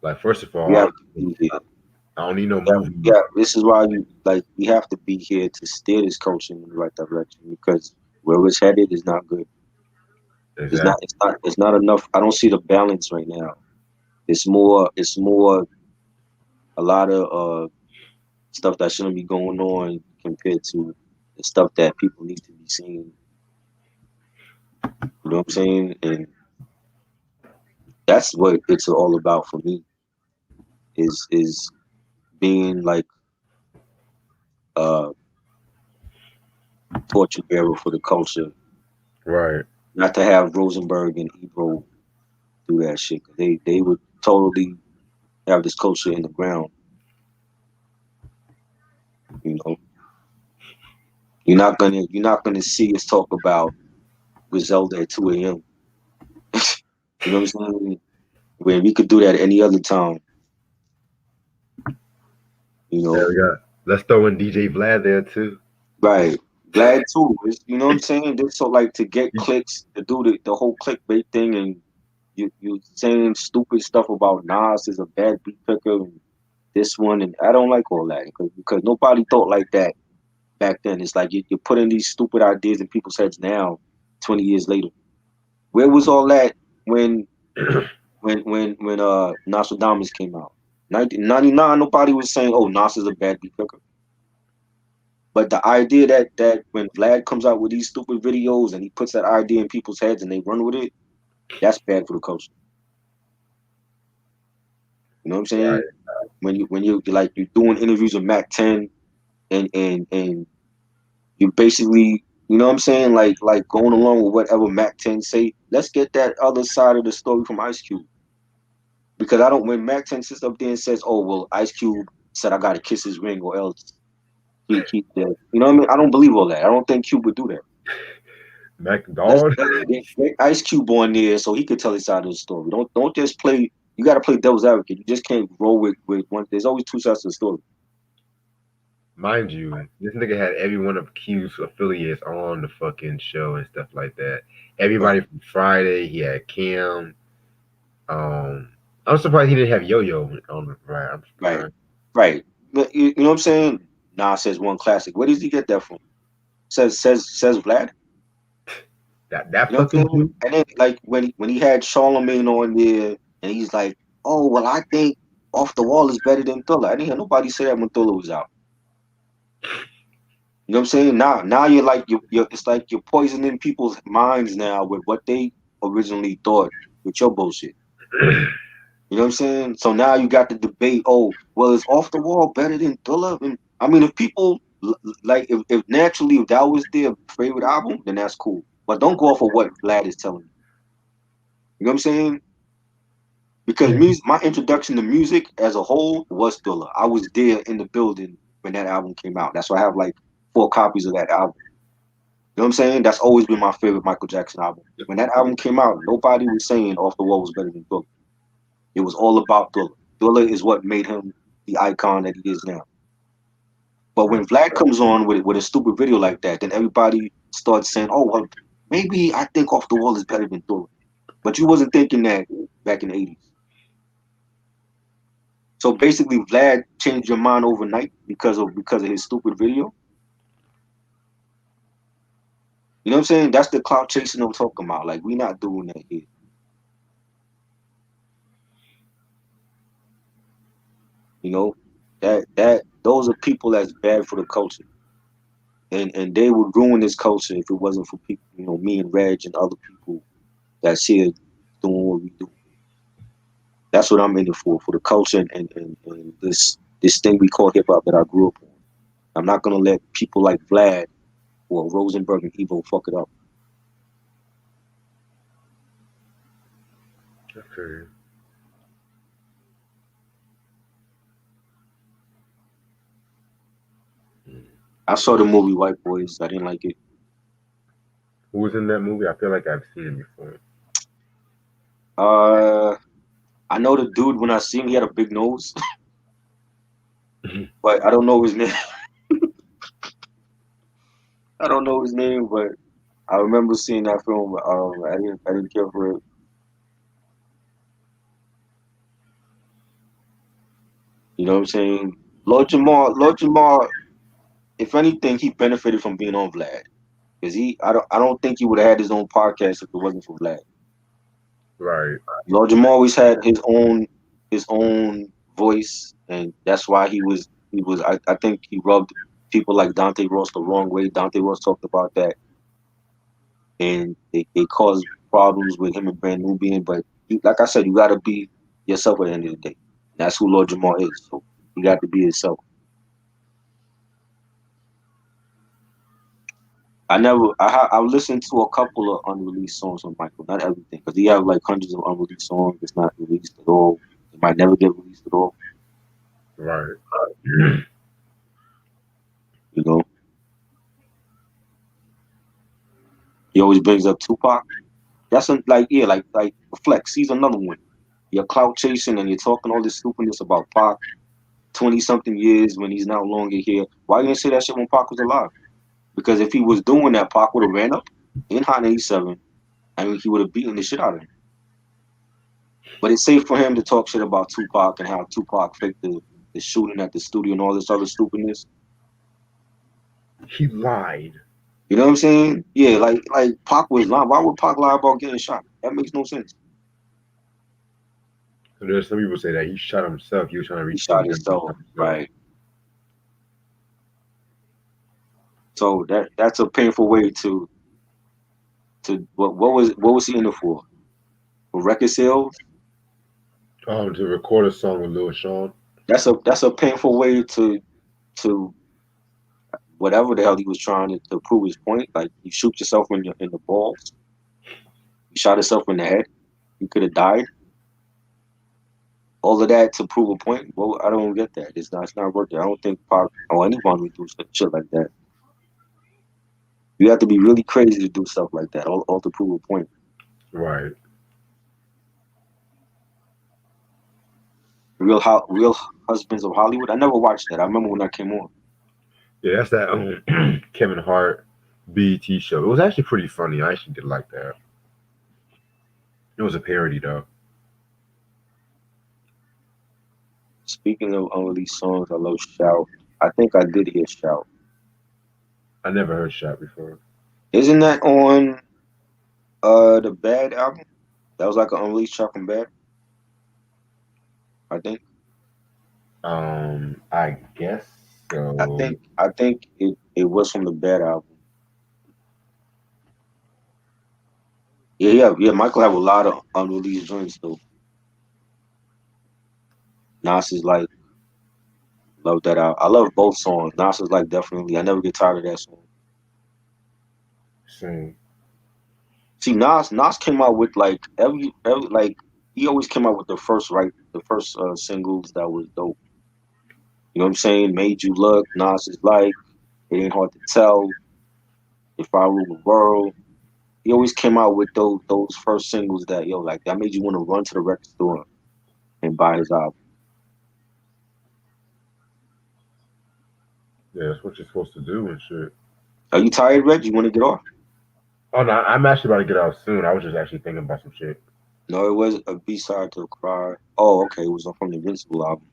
Like, first of all, yeah, I don't need no movie. yeah. This is why we have to be here to steer this culture in the right direction because where it's headed is not good. Exactly. It's not enough. I don't see the balance right now. It's more a lot of stuff that shouldn't be going on compared to the stuff that people need to be seeing. You know what I'm saying? And that's what it's all about for me. Is being like torture bearer for the culture. Right. Not to have Rosenberg and Ebro do that shit. They would totally have this culture in the ground. You know, you're not gonna see us talk about Griselda at 2 a.m. You know what I'm saying? When we could do that any other time. You know. There we go. Let's throw in DJ Vlad there too. Right. Glad too. You know what I'm saying? Just so like to get clicks, to do the whole clickbait thing, and you saying stupid stuff about Nas is a bad beat picker and this one, and I don't like all that because nobody thought like that back then. It's like you're putting these stupid ideas in people's heads now, 20 years later. Where was all that when Nostradamus came out? 1999, nobody was saying, "Oh, Nas is a bad beat picker." But the idea that when Vlad comes out with these stupid videos and he puts that idea in people's heads and they run with it, that's bad for the culture. You know what I'm saying? Right. When you like you're doing interviews with Mac 10 and you basically, you know what I'm saying, like going along with whatever Mac 10 say. Let's get that other side of the story from Ice Cube. Because I don't when Mac 10 sits up there and says, "Oh well, Ice Cube said I gotta kiss his ring or else." You know what I mean? I don't believe all that. I don't think Cube would do that. Mac Dog. Get Ice Cube on there so he could tell his side of the story. Don't just play. You got to play devil's advocate. You just can't roll with one. There's always two sides to the story. Mind you, this nigga had every one of Q's affiliates on the fucking show and stuff like that. Everybody Right. from Friday, he had Cam. I'm surprised he didn't have Yo Yo on the right. I'm Right. surprised. Right. But you know what I'm saying? Nah, says one classic. Where does he get that from? Says Vlad. That You know what I'm fucking saying? dude. And then like when he had Charlemagne on there, and he's like, "Oh well, I think Off the Wall is better than Thriller." I didn't hear nobody say that when Thriller was out. You know what I'm saying? Now you're like you're it's like you're poisoning people's minds now with what they originally thought with your bullshit. You know what I'm saying? So now you got the debate. Oh, well, is Off the Wall better than Thriller? And, I mean, if people like if naturally if that was their favorite album, then that's cool. But don't go off of what Vlad is telling you. You know what I'm saying? Because music, my introduction to music as a whole was Thriller. I was there in the building when that album came out. That's why I have like 4 copies of that album. You know what I'm saying? That's always been my favorite Michael Jackson album. When that album came out, nobody was saying Off the Wall was better than Thriller. It was all about Thriller. Thriller is what made him the icon that he is now. But when Vlad comes on with a stupid video like that, then everybody starts saying, "Oh well, maybe I think Off the Wall is better than Thriller." But you wasn't thinking that back in the '80s. So basically, Vlad changed your mind overnight because of his stupid video. You know what I'm saying? That's the clout chasing I'm talking about. Like we not doing that here. You know that those are people that's bad for the culture, and they would ruin this culture if it wasn't for people. You know, me and Reg and other people that's here doing what we do. That's what I'm in it for the culture and this thing we call hip hop that I grew up on. I'm not gonna let people like Vlad or Rosenberg and Evo fuck it up. Okay. I saw the movie White Boys. I didn't like it. Who was in that movie? I feel like I've seen him before. Uh, I know the dude when I see him, he had a big nose, but I don't know his name. I don't know his name, but I remember seeing that film. I didn't care for it. You know what I'm saying? Lord Jamar. If anything, he benefited from being on Vlad because I don't think he would have had his own podcast if it wasn't for Vlad. Right. Lord Jamar always had his own voice, and that's why he was. I think he rubbed people like Dante Ross the wrong way. Dante Ross talked about that, and they caused problems with him and Brand Nubian. But like I said, you got to be yourself at the end of the day. And that's who Lord Jamar is. So he got to be himself. I've listened to a couple of unreleased songs on Michael, not everything, because he have like hundreds of unreleased songs that's not released at all. It might never get released at all. Right. You know, he always brings up Tupac. That's like yeah, like Flex. He's another one. You're clout chasing and you're talking all this stupidness about Pac 20 something years when he's no longer here. Why you didn't say that shit when Pac was alive? Because if he was doing that, Pac would have ran up in Hot 87 and he would have beaten the shit out of him. But it's safe for him to talk shit about Tupac and how Tupac faked the shooting at the studio and all this other stupidness. He lied. You know what I'm saying? Yeah, like Pac was lying. Why would Pac lie about getting shot? That makes no sense. So there's some people say that he shot himself. He was trying to He reach for shot the gun. He himself, shot himself. right? So that's a painful way to what was he in it for? For record sales? To record a song with Lil Sean. That's a painful way to whatever the hell he was trying to prove his point. Like you shoot yourself in the balls, you shot yourself in the head, you could have died. all of that to prove a point. Well, I don't get that. It's not worth it. I don't think Pac or anyone would do shit like that. You have to be really crazy to do stuff like that, all to prove a point. Right. Real Husbands of Hollywood. I never watched that. I remember when that came on. Yeah, that's that Kevin Hart BET show. It was actually pretty funny. I actually did like that. It was a parody though. Speaking of unreleased songs, I love Shout. I think I did hear Shout. I never heard Shot before. Isn't that on the Bad album? That was like an unreleased track from Bad, I think. I guess so. I think it was from the Bad album. Yeah. Michael have a lot of unreleased joints though. Nas is like love that out. I love both songs. Nas is like definitely. I never get tired of that song. Same. See, Nas came out with like every like he always came out with the first singles that was dope. You know what I'm saying? Made You Look. Nas is like it ain't hard to tell. If I Rule the World. He always came out with those first singles that like that made you want to run to the record store and buy his album. Yeah, that's what you're supposed to do and shit. Are you tired, Reg? You want to get off? Oh no, I'm actually about to get out soon. I was just actually thinking about some shit. No, it was a B side to Cry. Oh, okay, it was from the Invincible album.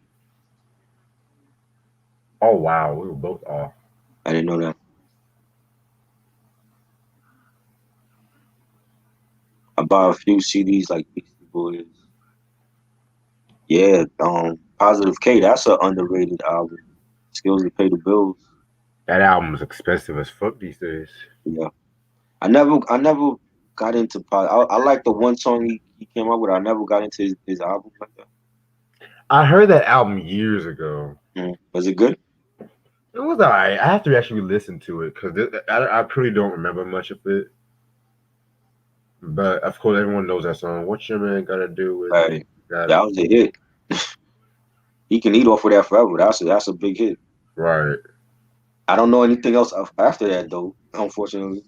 Oh wow, we were both off. I didn't know that. I bought a few CDs like Beastie Boys. Yeah, Positive K. That's an underrated album. Skills to Pay the Bills. That album is expensive as fuck these days. Yeah, I never got into I like the one song he came out with. I never got into his album like that. I heard that album years ago. Was it good? It was alright. I have to actually listen to it because I pretty don't remember much of it. But of course, everyone knows that song. What your man gotta do with Right. it? That was a hit. He can eat off of that forever. That's a big hit. Right. I don't know anything else after that though. Unfortunately.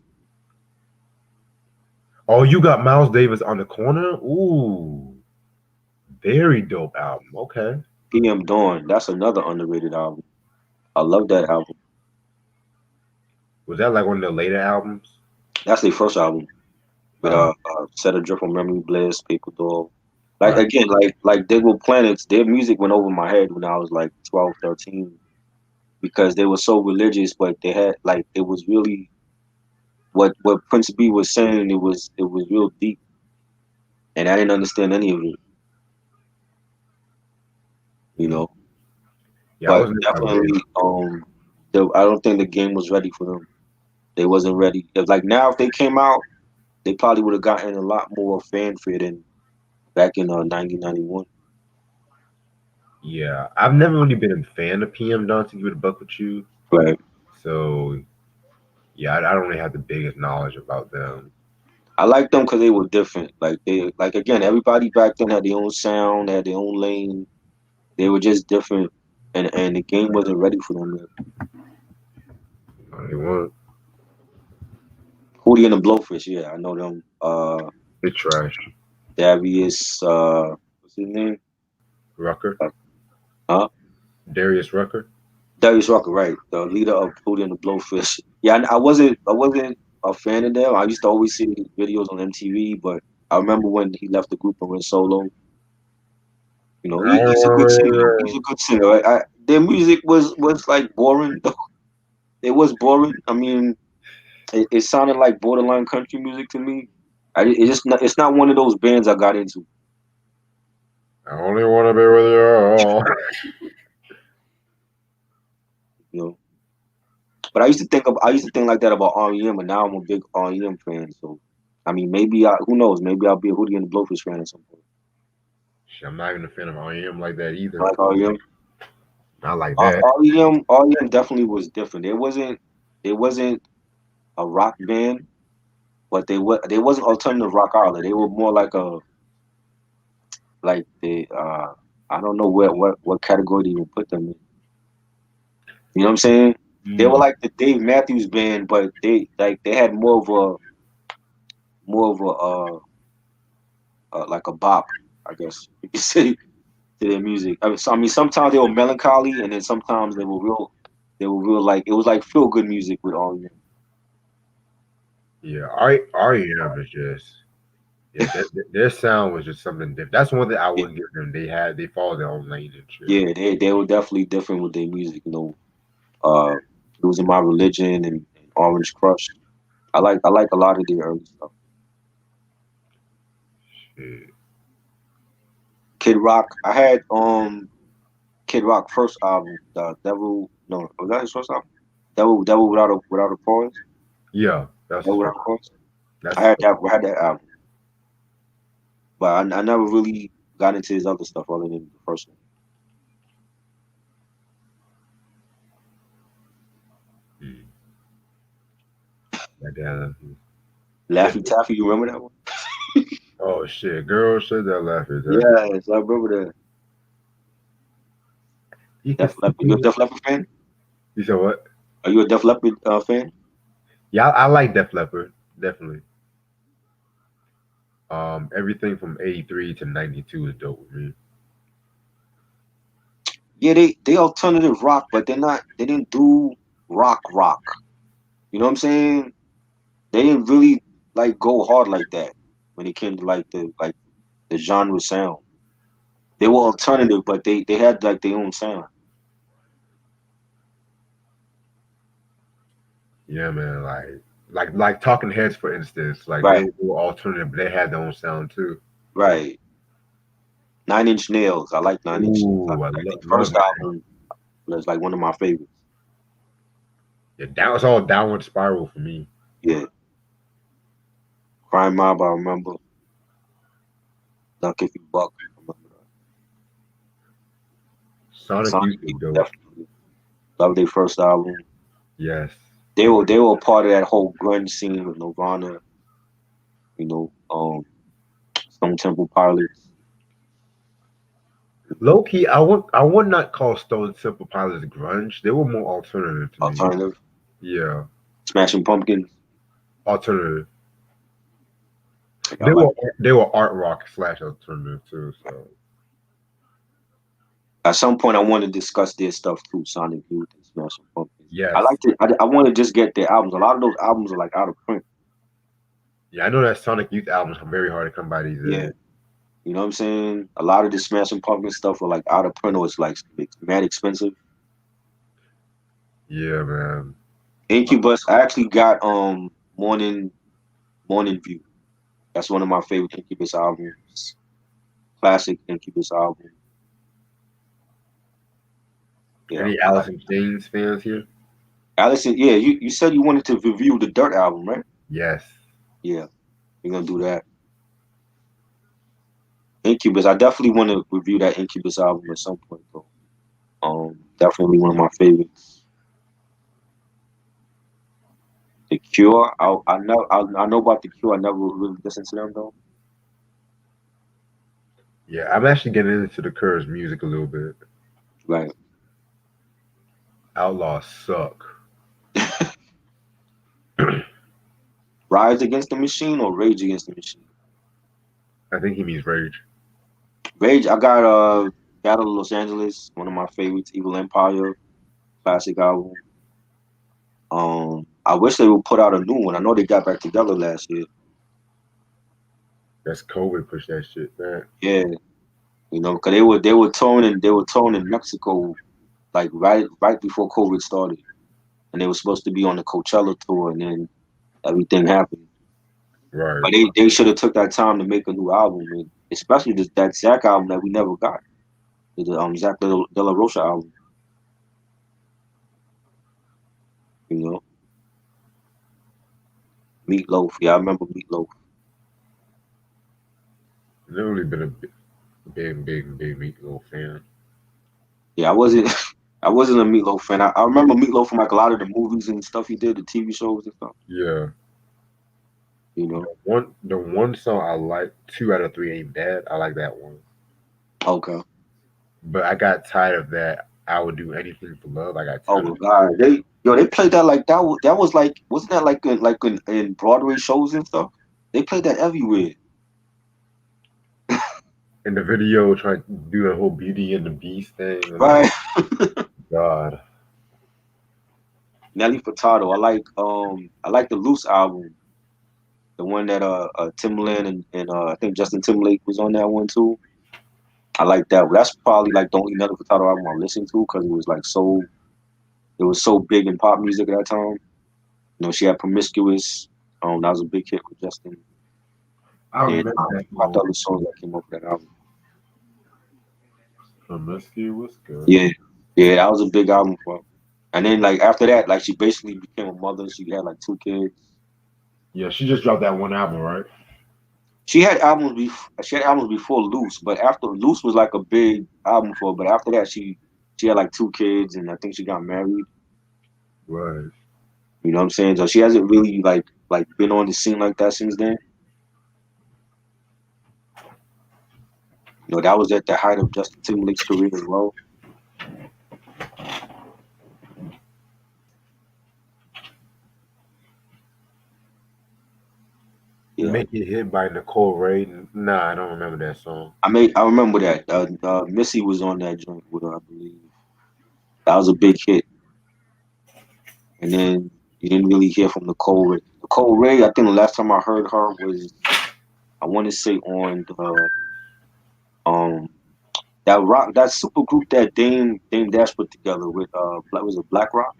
Oh, you got Miles Davis on the corner? Ooh. Very dope album. Okay. PM Dawn. That's another underrated album. I love that album. Was that like one of the later albums? That's their first album. With Oh, Set Adrift from Memory Bliss, Paper Doll. Like right. again, like They Were Planets, their music went over my head when I was like 12, 13. Because they were so religious, but they had like it was really what Prince B was saying, it was real deep. And I didn't understand any of it, you know. Yeah, I But wasn't a big. definitely I don't think the game was ready for them. They wasn't ready. If like now if they came out, they probably would have gotten a lot more fanfare than back in 1991. Yeah, I've never really been a fan of PM Dawn to give it a buck with you. Right. So yeah, I don't really have the biggest knowledge about them. I like them because they were different. Like they like again, everybody back then had their own sound, had their own lane. They were just different, and the game wasn't ready for them yet. They weren't. Hootie and the Blowfish, yeah, I know them. They trash. Darius, what's his name? Rucker. Huh? Darius Rucker. Darius Rucker, right? The leader of Hootie and the Blowfish. Yeah, I wasn't a fan of them. I used to always see his videos on MTV, but I remember when he left the group and went solo. You know, he's a good singer. He's a good singer. Their music was like boring. Though. It was boring. I mean, it sounded like borderline country music to me. It's not one of those bands I got into. I only want to be with you. You know, but I used to think like that about REM, and now I'm a big REM fan. So, I mean, who knows? Maybe I'll be a Hootie and the Blowfish fan at some point. I'm not even a fan of REM like that either. I like REM. Not like that. REM definitely was different. It wasn't a rock band, but they wasn't alternative rock either. They were more like a like they I don't know what category to even put them in. You know what I'm saying? They were Mm, like the Dave Matthews Band, but they had more of like a bop, I guess you could say, to their music. I mean, sometimes they were melancholy, and then sometimes they were real like it was like feel good music with all of them. yeah, REM is just yeah. Their sound was just something different. That's one thing I Yeah, would give them. They follow their own lane and shit. yeah, they were definitely different with their music. Uh, Losing My Religion and Orange Crush. I like a lot of their early stuff. Shit. Kid Rock. I had Kid Rock first album, the Devil. No, was that his first album? Devil without a pause. Yeah, that's Devil his without first. a pause. That's his first. I had that album, but I never really got into his other stuff other than the first one. Mm, that guy. Yeah. Laffy Taffy, you remember that one? Oh shit, girl, shit that laugh is that. Yes, I remember that. You can Def see. Leppard. You a Def Leppard fan? You said what? Are you a Def Leppard fan? Yeah, I like Def Leppard definitely. Everything from '83 to '92 is dope with me. Yeah, they alternative rock, but they didn't do rock. You know what I'm saying? They didn't really like go hard like that when it came to like the genre sound. They were alternative, but they had like their own sound. Yeah, man. Like Talking Heads, for instance. Like Right, they were alternative, but they had their own sound too. right. Nine Inch Nails. I like Nine Inch Nails. Ooh, I Like their love first that. album was like one of my favorites. Yeah, that was all downward spiral for me. Yeah. Crime Mob, I remember. Duck If You Buck. I remember that. Sonic Sonic Youth was Youth, dope. definitely. Love their first album. Yes. They were a part of that whole grunge scene with Nirvana, you know, Stone Temple Pilots, Low key, I would not call Stone Simple Pilots grunge. They were more alternative to me. Alternative, Yeah, Smashing Pumpkins. alternative. Like I They like. were they were art rock slash alternative too. So At some point, I want to discuss their stuff too, Sonic Youth and Smashing Pumpkins. I yes, like to. I want to just get their albums. A lot of those albums are like out of print. yeah, I know that Sonic Youth albums are very hard to come by these Yeah, days. you know what I'm saying. A lot of the Smashing Pumpkins stuff are like out of print, or it's mad expensive. Yeah, man. Incubus. I actually got Morning View. That's one of my favorite Incubus albums. Classic Incubus album. Yeah, Any I like Alice in Chains fans here? Allison. Yeah, you said you wanted to review the Dirt album, right? Yes. Yeah, we're gonna do that. Incubus. I definitely want to review that Incubus album at some point, though. Definitely one of my favorites. The Cure. I know about the Cure. I never really listened to them though. Yeah, I'm actually getting into the Curse music a little bit. Right. Outlaws suck. Rise Against the Machine or Rage Against the Machine. I think he means Rage. Rage. I got Battle of Los Angeles. One of my favorites. Evil Empire. Classic album. I wish they would put out a new one. I know they got back together last year. That's COVID push that shit back. Yeah, because they were touring in Mexico like right before COVID started, and they were supposed to be on the Coachella tour, and then everything happened. Right. But they should have took that time to make a new album, and especially that Zach album that we never got, the Zach De La Rocha album. You know, Meatloaf. Yeah, I remember Meatloaf. Never really been a big Meatloaf fan. Yeah, I wasn't. I wasn't a Meatloaf fan. I remember Meatloaf from like a lot of the movies and stuff he did, the TV shows and stuff. Yeah. You know. The one song I like, 2 out of 3 ain't bad. I like that one. Okay. but I got tired of that. I would do anything for love. I got Oh tired my of it. God, they played that like that. That was like, wasn't that in Broadway shows and stuff? They played that everywhere. In the video, trying to do the whole Beauty and the Beast thing. I'm like, Right. God, Nelly Furtado. I like the Loose album, the one that Timbaland and I think Justin Timberlake was on that one too. I like that. That's probably like the only Nelly Furtado album I listened to because it was so big in pop music at that time. You know, she had Promiscuous. That was a big hit with Justin. I And remember that I song. thought the songs that came off that album. Promiscuous, good. Yeah, yeah, that was a big album for her. And then like after that, like she basically became a mother. She had like two kids. Yeah, she just dropped that one album, right? She had albums before Loose, but after Loose was like a big album for her. But after that, she had like two kids, and I think she got married. Right. You know what I'm saying? So she hasn't really like been on the scene like that since then. You know, that was at the height of Justin Timberlake's career as well. Yeah, Make It Hit by Nicole Ray. Nah, I don't remember that song. I remember that. Missy was on that joint with her, I believe. That was a big hit. And then you didn't really hear from Nicole Ray. Nicole Ray, I think the last time I heard her was, I want to say on the um that super group that Dame Dash put together with was it Black Rock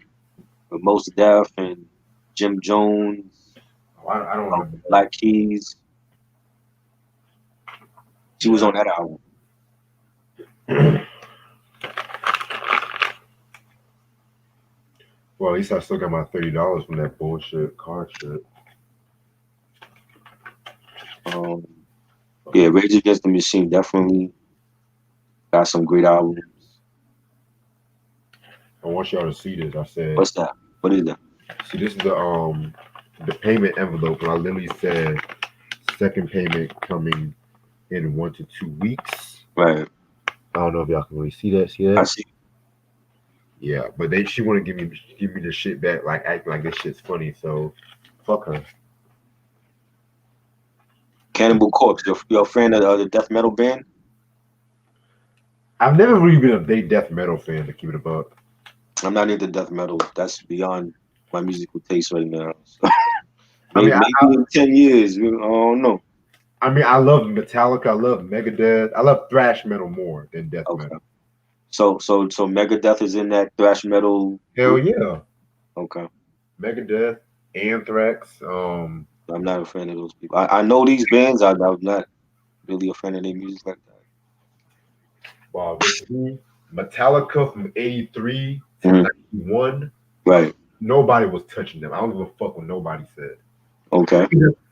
with Mos Def and Jim Jones, Oh, I don't remember Black Keys. She was that. on that album. Yeah. Well, at least I still got my $30 from that bullshit card shit. Um, yeah, Rage Against the Machine definitely got some great albums. I want y'all to see this. I said, What's that? What is that? see, this is the payment envelope, and I literally said second payment coming in 1 to 2 weeks. Right. I don't know if y'all can really see that. See I that? see. Yeah, but she want to give me the shit back, like acting like this shit's funny. So fuck her. Cannibal Corpse. You're a fan of the death metal band? I've never really been a big death metal fan to keep it above. I'm not into death metal. That's beyond my musical taste right now. So I mean, maybe in 10 years. I don't know. I love Metallica. I love Megadeth. I love thrash metal more than death Okay. metal. So Megadeth is in that thrash metal Hell group? yeah, Okay. Megadeth, Anthrax. I'm not a fan of those people. I know these bands. I'm not really a fan of their music like that. Wow, with who? Metallica from '83 to Mhm. '91. Right. Nobody was touching them. I don't give a fuck what nobody said. Okay.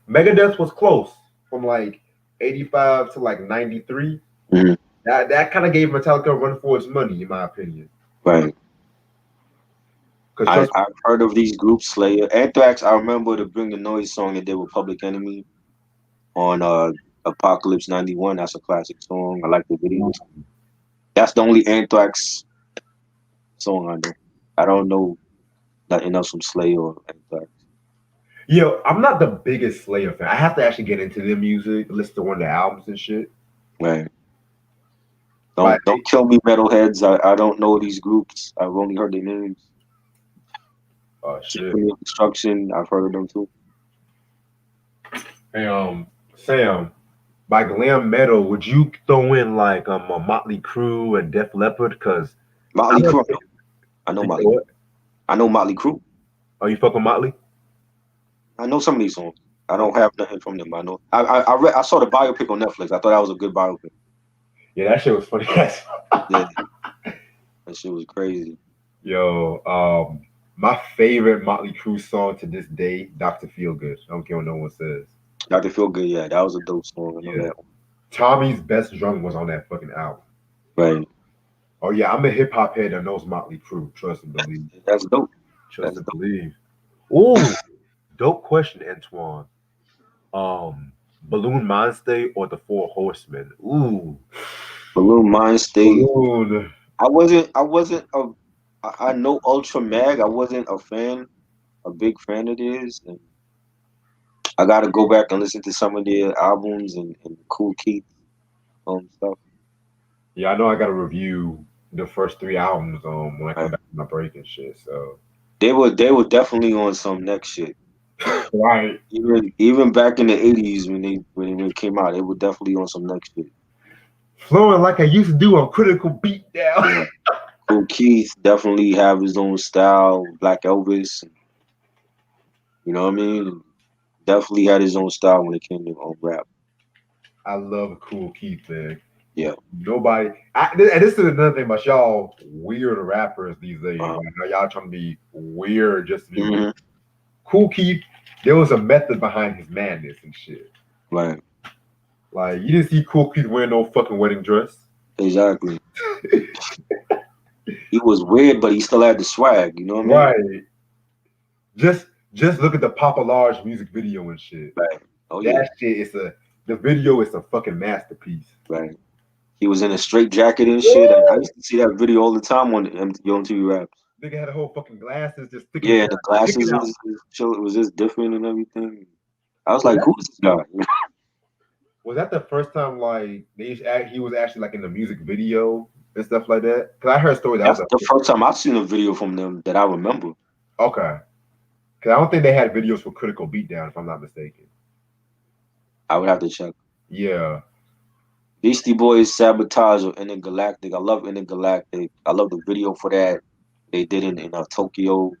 Megadeth was close from like '85 to like '93. Mhm. That kind of gave Metallica a run for its money, in my opinion. Right. Because I've heard of these groups, Slayer, Anthrax. I remember the Bring the Noise song they did with Public Enemy on Apocalypse '91. That's a classic song. I like the video. That's the only Anthrax song I know. I don't know nothing else from Slayer or Anthrax. yo, I'm not the biggest Slayer fan. I have to actually get into their music, listen to one of the albums and shit. Right. But Don't kill me, metalheads. I don't know these groups. I've only heard their names. shit. Symphony of Destruction. I've heard of them too. Hey, Sam, by glam metal, would you throw in like a Motley Crue and Def Leppard? Cause I Motley don't Crue. think I know you know Motley. what? I know Motley Crue. Oh, you fuck with Motley? I know some of these songs. I don't have nothing from them. I know. I saw the biopic on Netflix. I thought that was a good biopic. Yeah, that shit was funny. Yeah, that shit was crazy. Yo, my favorite Motley Crue song to this day, Doctor Feelgood. I don't care what no one says. Dr. Feel Good. Yeah, that was a dope song. I know Yeah. that one. Tommy's best drum was on that fucking album. Right. Oh yeah, I'm a hip hop head that knows Motley Crue. Trust and believe. That's dope. Trust That's and dope. believe. Ooh, dope question, Antoine. Balloon Monster or the Four Horsemen? Ooh, Balloon Mind State. Balloon. I wasn't I know Ultra Mag. I wasn't a big fan of theirs. And I gotta go back and listen to some of their albums and Cool Keith stuff. Yeah, I know I got to review the first 3 albums when I come Right. back from my break and shit. So They were definitely on some next shit. right, Even back in the '80s when it came out, they were definitely on some next shit. flowing like I used to do on Critical Beatdown. Yeah. Cool Keith definitely have his own style. Black Elvis, you know what I mean? Definitely had his own style when it came to rap. I love Cool Keith, man. Yeah. Nobody, and this is another thing about y'all weird rappers these days. Uh, Like how y'all trying to be weird just to be weird. hmm Cool Keith, there was a method behind his madness and shit. Right. Like you didn't see Cool Keith wearing no fucking wedding dress. Exactly. He was weird, but he still had the swag. You know what I mean? Right. Just look at the Papa Large music video and shit. Right. Oh yeah. That shit is the video is a fucking masterpiece. Right. He was in a straight jacket and shit. I used to see that video all the time on MTV Raps. Nigga had a whole fucking glasses just sticking Yeah, the glasses out. was just different and everything. I was Was like, that, who's this guy? was that the first time like he was actually like in the music video and stuff like that? Cause I heard a story that That's was the first time I've seen a video from them that I remember. okay. Cause I don't think they had videos for Critical Beatdown if I'm not mistaken. I would have to check. Yeah. Beastie Boys, Sabotage, or Intergalactic. I love Intergalactic. I love the video for that. They did it in Tokyo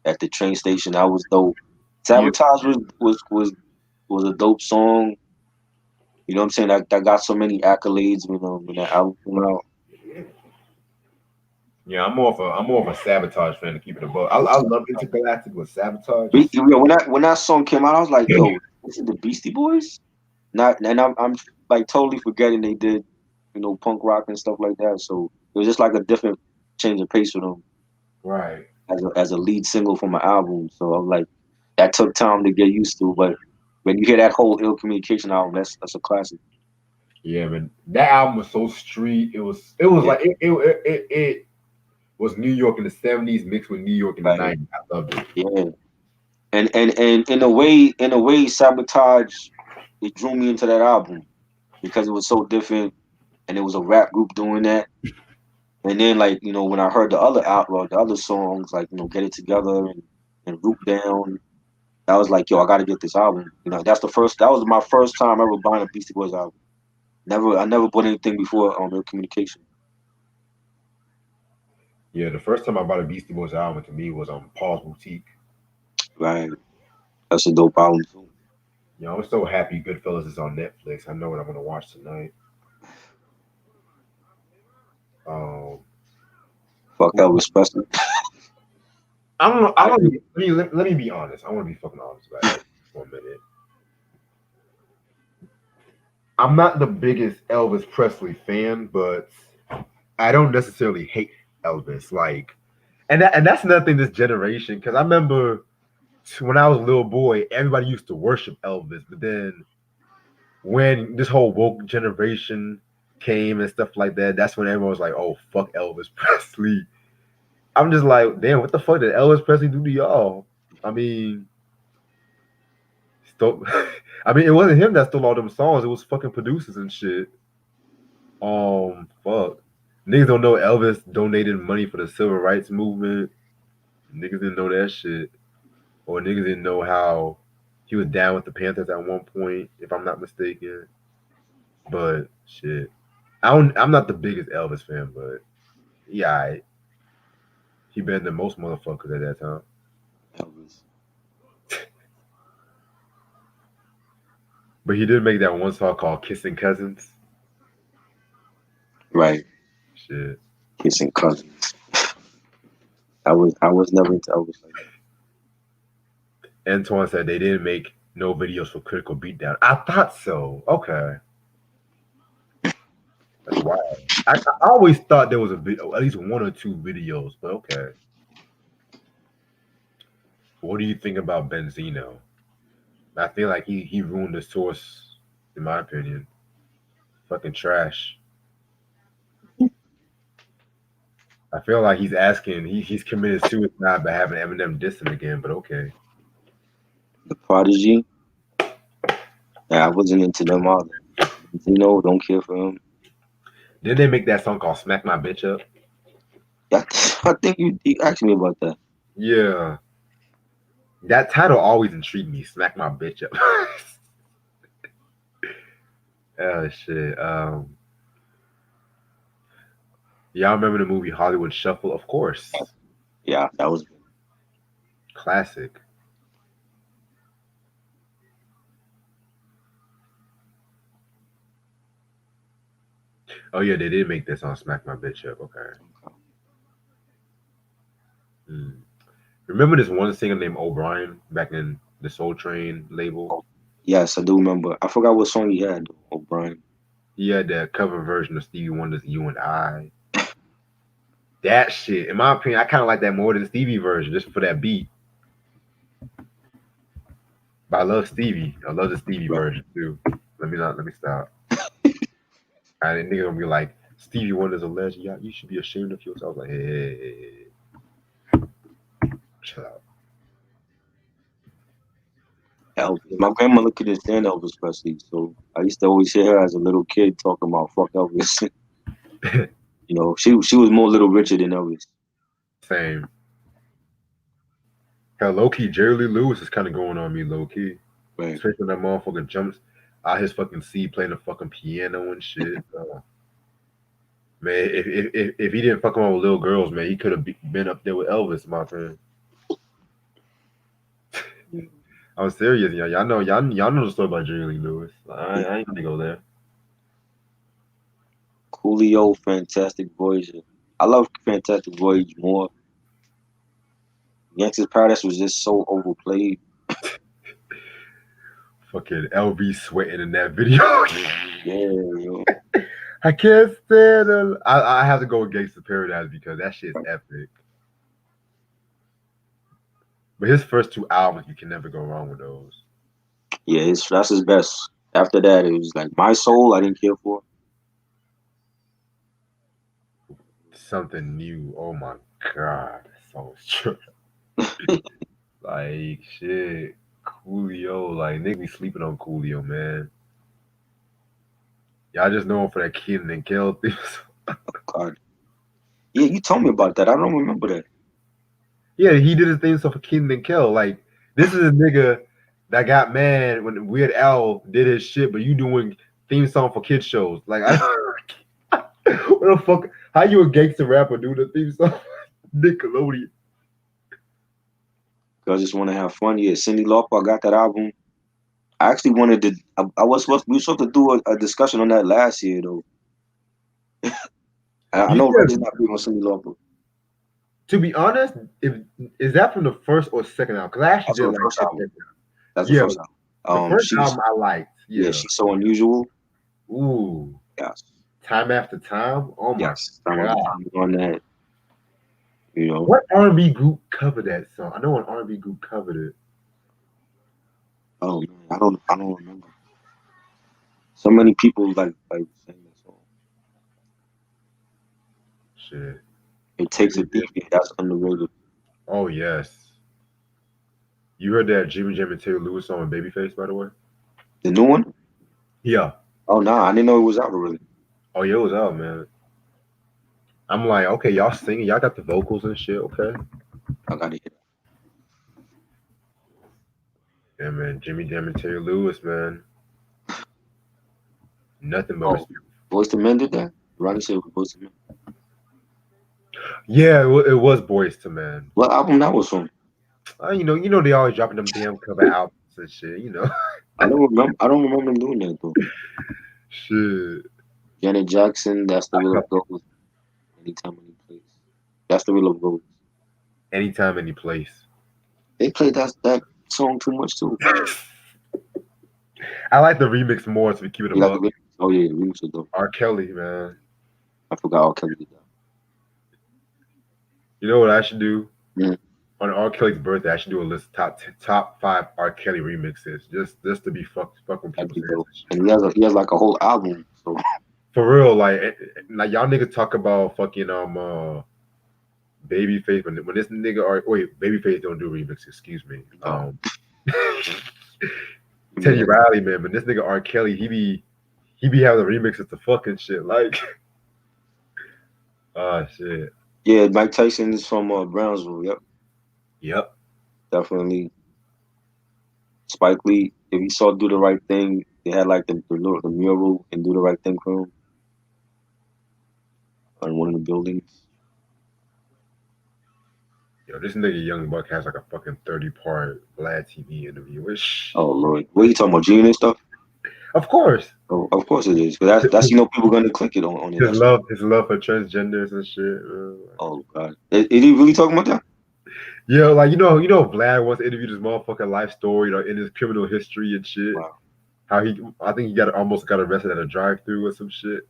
at the train station. That was dope. Yeah. Sabotage was a dope song. You know what I'm saying? That got so many accolades when that album came out. Yeah, I'm more of a Sabotage fan to keep it above. I love Intergalactic with Sabotage. When that song came out, I was like, "Yo, this is the Beastie Boys." Not, and I'm like totally forgetting they did, punk rock and stuff like that. So it was just like a different change of pace for them Right. as a lead single from an album. So I'm like, that took time to get used to. But when you hear that whole Ill Communication album, that's a classic. Yeah, man. That album was so street. It was like it was New York in the 70s mixed with New York in the Right. 90s. I loved it. Yeah, and in a way, Sabotage, it drew me into that album because it was so different, and it was a rap group doing that. And then, like, when I heard the other outlaw, the other songs, like, Get It Together and Root Down, I was like, yo, I gotta get this album. That was my first time ever buying a Beastie Boys album. I never bought anything before Ill Communication. Yeah, the first time I bought a Beastie Boys album to me was on Paul's Boutique. Right. That's a dope album too. You know, I'm so happy Goodfellas is on Netflix. I know what I'm gonna watch tonight. Um, Fuck Elvis Presley. I don't. Let me be honest. I want to be fucking honest about it for a minute. I'm not the biggest Elvis Presley fan, but I don't necessarily hate Elvis. Like, and that's another thing this generation. Because I remember when I was a little boy, everybody used to worship Elvis, but then when this whole woke generation came and stuff like that, that's when everyone was like, "Oh, fuck Elvis Presley." I'm just like, damn, what the fuck did Elvis Presley do to y'all? I mean, I mean, it wasn't him that stole all them songs. It was fucking producers and shit. Fuck. Niggas don't know Elvis donated money for the civil rights movement. Niggas didn't know that shit. Or niggas didn't know how he was down with the Panthers at one point, if I'm not mistaken. But shit. I'm not the biggest Elvis fan, but yeah, he better than most motherfuckers at that time. Elvis. But he did make that one song called Kissing Cousins. Right. Shit. Kissing Cousins. I was never into Elvis like that. Antoine said they didn't make no videos for Critical Beatdown. I thought so. Okay. That's wild. I always thought there was a video, at least one or two videos, but okay. What do you think about Benzino? I feel like he ruined the source, in my opinion. Fucking trash. I feel like he's asking. He's committed suicide by having Eminem diss him again. But okay. The Prodigy. Yeah, I wasn't into them either. Don't care for him. Did they make that song called "Smack My Bitch Up"? Yeah, I think you asked me about that. Yeah, that title always intrigued me. "Smack My Bitch Up." Oh shit. Y'all remember the movie Hollywood Shuffle? Of course, Yeah, that was classic. Oh yeah, they did make that song "Smack My Bitch Up." Okay. Hmm. Remember this one singer named O'Brien back in the Soul Train label? yes, I do remember. I forgot what song he had, O'Brien. He had that cover version of Stevie Wonder's "You and I." That shit, in my opinion, I kind of like that more than the Stevie version, just for that beat. But I love Stevie. I love the Stevie Right. version too. Let me stop. And nigga gonna be like, Stevie Wonder's a legend. Yeah, you should be ashamed of yourself. I was like, hey, chill out. Elvis. My grandmother couldn't stand Elvis Presley, so I used to always hear her as a little kid talking about fuck Elvis. She was more Little Richard than Elvis. Same. Hell, low key, Jerry Lee Lewis is kind of going on me, low key. Right. Especially when that motherfucker jumps out his fucking seat playing the fucking piano and shit. Man, if he didn't fuck around with little girls, man, he could have been up there with Elvis, my friend. I'm serious, y'all know the story about Jerry Lee Lewis. I ain't gonna go there. Coolio, Fantastic Voyage. I love Fantastic Voyage more. Gangsta's Paradise was just so overplayed. Fucking LV sweating in that video. Yeah, I can't stand it. I have to go with Gangsta Paradise because that shit's epic. But his first two albums, you can never go wrong with those. Yeah, that's his best. After that, it was like My Soul. I didn't care for. Something new. Oh my god, that song is true. Like shit, Coolio. Like nigga be sleeping on Coolio, man. Y'all just know him for that Kid and Kill thing. God. Yeah, you told me about that. I don't remember that. Yeah, he did his thing so for Kid and Kill. Like this is a nigga that got mad when Weird Al did his shit, but you doing theme song for kids shows. Like what the fuck? How you a gangster rapper doing the theme song? Nickelodeon. I just want to have fun. Yeah, Cyndi Lauper. I got that album. I actually wanted to. We were supposed to do a discussion on that last year though. I know Reg is not big on Cyndi Lauper. To be honest, is that from the first or second album? Because I actually That's did the like first album. That's the yeah, first album. the first album I liked. Yeah, She's so unusual. Ooh. Yes. Time After Time. Oh my Time god. on that. What R&B group covered that song? I know an R&B group covered it. Oh man, I don't remember. So many people like saying that song. Shit. It takes a thief. That's underrated. Oh yes. You heard that Jimmy Jam and Taylor Lewis song with Babyface, by the way? The new one? Yeah. Oh nah, I didn't know it was out already. Oh yeah, it was out, man. I'm like, okay, y'all singing, y'all got the vocals and shit, okay. I gotta hear that. Yeah, man, Jimmy Jam and Taylor Lewis, man. Nothing but respect. Boyz II Men did that? Ronnie said it was Boyz II Men. Yeah, it was Boyz II Men. What album that was from? You know they always dropping them damn cover albums and shit, I don't remember them doing that though. Shit. Janet Jackson, That's the Will of God. Anytime, any place. That's the Will of God. Anytime, any place. They played that song too much too. I like the remix more, so we keep it above. Oh yeah, the remix was dope. R. Kelly, man. I forgot R. Kelly did that. You know what I should do? Yeah. On R. Kelly's birthday, I should do a list of top 5 R. Kelly remixes, just to be fucking people. And he has like a whole album. So for real, like y'all niggas talk about fucking Babyface when this nigga Babyface don't do remixes. Excuse me. Oh. Teddy Yeah. Riley, man, but this nigga R. Kelly, he be having the remixes to fucking shit like. Oh shit. Yeah, Mike Tyson is from Brownsville. Yep, Yep. definitely. Spike Lee, if you saw Do the Right Thing, they had like the mural and Do the Right Thing for him on one of the buildings. Yo, this nigga Young Buck has like a fucking 30-part Vlad TV interview. Which, Oh Lord, what are you talking about? Gene and stuff? of course, Oh, of course it is. 'Cause that's people gonna click it on it. his love for transgenders and shit. Oh God, is he really talking about that? Yeah, like Vlad once interviewed his motherfucking life story, in his criminal history and shit. Wow. How I think he almost got arrested at a drive-through or some shit.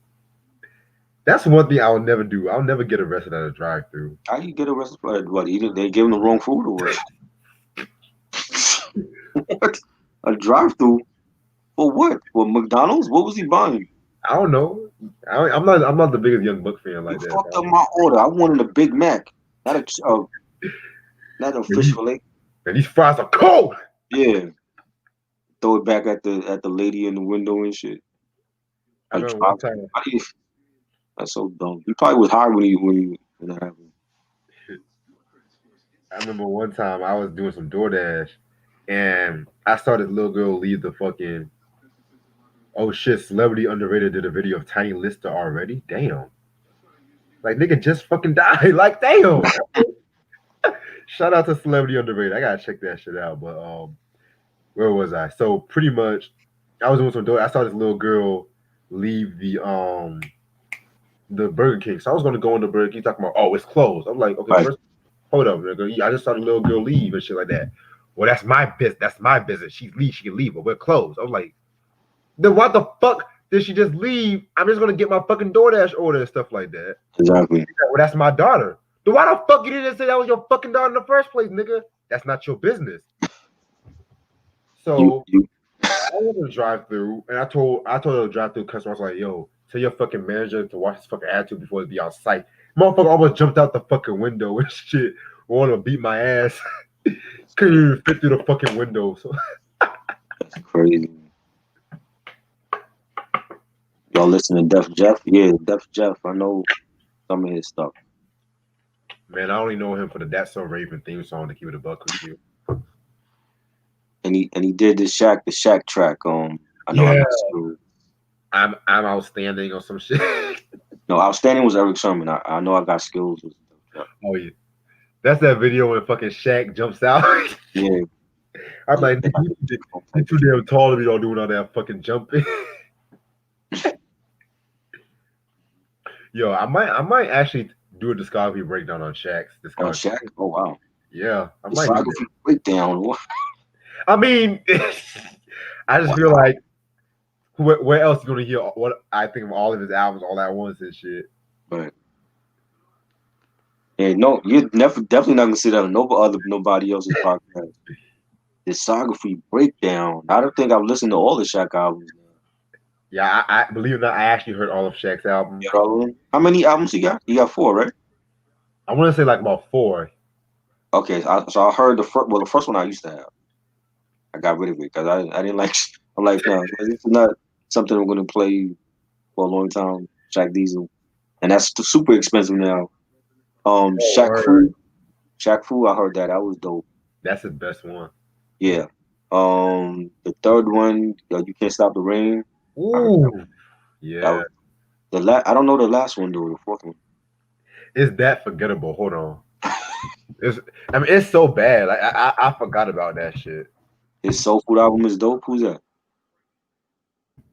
That's one thing I'll never do. I'll never get arrested at a drive-through. How you get arrested for that? What? They gave him the wrong food or what? What? A drive-through for what? For McDonald's? What was he buying? I don't know. I'm not the biggest Young Buck fan like You that. fucked up my order. I wanted a Big Mac, not a fish fillet. And these fries are cold. Yeah. Throw it back at the lady in the window and shit. I remember one time. That's so dumb. He probably was high when that happened. I remember one time I was doing some DoorDash, and I saw this little girl leave the fucking. Oh shit! Celebrity Underrated did a video of Tiny Lister already. Damn. Like nigga just fucking died. Like damn. Shout out to Celebrity Underrated. I gotta check that shit out. But where was I? So pretty much, I was doing some DoorDash. I saw this little girl leave the Burger King. So I was gonna go in the Burger King talking about, oh, it's closed. I'm like, okay, Right. first, hold up, nigga. I just saw the little girl leave and shit like that. Well, that's my business. That's my business. She can leave, but we're closed. I was like, then why the fuck did she just leave? I'm just gonna get my fucking DoorDash order and stuff like that. Exactly. Well, that's my daughter. Then why the fuck you didn't say that was your fucking daughter in the first place, nigga? That's not your business. So I went to the drive-through and I told the drive-through customer, I was like, yo, tell your fucking manager to watch his fucking attitude before it be on site. Motherfucker almost jumped out the fucking window and shit. Wanted to beat my ass. Couldn't even fit through the fucking window. So that's crazy. Y'all listen to Def Jeff? Yeah, Def Jeff. I know some of his stuff. Man, I only know him for the That's So Raven theme song to keep it a buck with you. And he did the Shaq track. I know. Yeah. I'm outstanding or some shit. No, outstanding was Eric Sermon. I know I got skills. Oh yeah, that's that video when fucking Shaq jumps out. Yeah. I'm like, you're too damn tall to be all doing all that fucking jumping. Yo, I might actually do a discography breakdown on Shaq's discography. On Shaq? Oh wow. Yeah, I might. Discography breakdown. What? I mean, I just feel like where else you gonna hear what I think of all of his albums all at once and shit. Right. Yeah, no, you're definitely not gonna see that on nobody else's podcast. Discography breakdown. I don't think I've listened to all the Shaq albums. Yeah, I believe it or not, I actually heard all of Shaq's albums. How many albums he got? He got 4, right? I want to say like about 4. Okay, so I heard the first one I used to have. I got rid of it because I didn't like. I'm like, no, this is not something I'm going to play for a long time. Shaq Diesel, and that's super expensive now. Shaq Fu, I heard that was dope. That's his best one. Yeah. The third one, You Can't Stop the Rain. Ooh. Yeah. I don't know the last one though. The fourth one. Is that forgettable? Hold on. It's so bad. Like I forgot about that shit. His Soul Food album is dope. Who's that?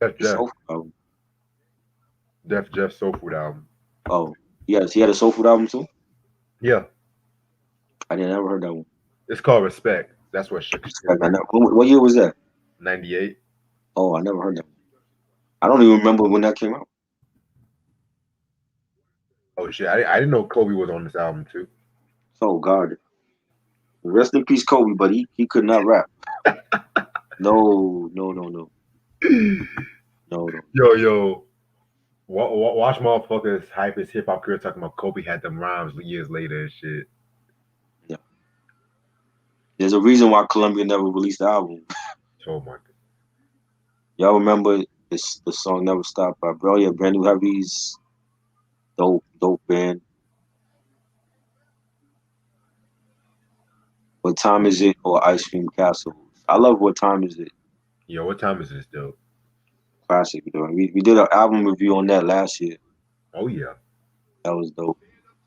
Def Jeff. Soul Food album. Def Jeff Soul Food album. Oh, yes, he had a Soul Food album too. Yeah. I didn't ever heard that one. It's called Respect. That's what shit. What year was that? 98. Oh, I never heard that one. I don't even remember when that came out. Oh shit! I didn't know Kobe was on this album too. Oh God. Rest in peace, Kobe, but he could not rap. No. No. Yo. Watch motherfuckers hype his hip hop career talking about Kobe had them rhymes years later and shit. Yeah. There's a reason why Columbia never released the album. Oh my god. Y'all remember the song "Never Stop" by Bro? Yeah, Brand New Heavies, dope band. What Time Is It or Ice Cream Castle? I love What Time Is It. Yo, what time is this though? Classic, though. We did an album review on that last year. Oh yeah. That was dope.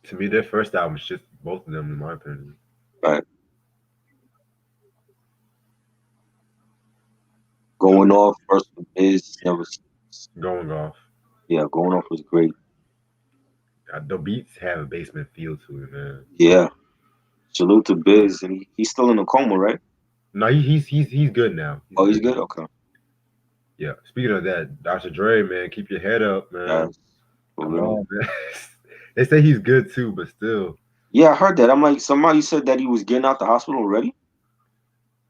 To me, their first album is just both of them, in my opinion. Right. Going Off first is never. Going off. Yeah, Going Off was great. The beats have a basement feel to it, man. Yeah. Salute to Biz, and he's still in a coma, right? No, he's good now. He's good. Okay. Yeah. Speaking of that, Dr. Dre, man, keep your head up, man. Yes. For Come real. on, man. They say he's good too, but still. Yeah, I heard that. I'm like, somebody said that he was getting out the hospital already.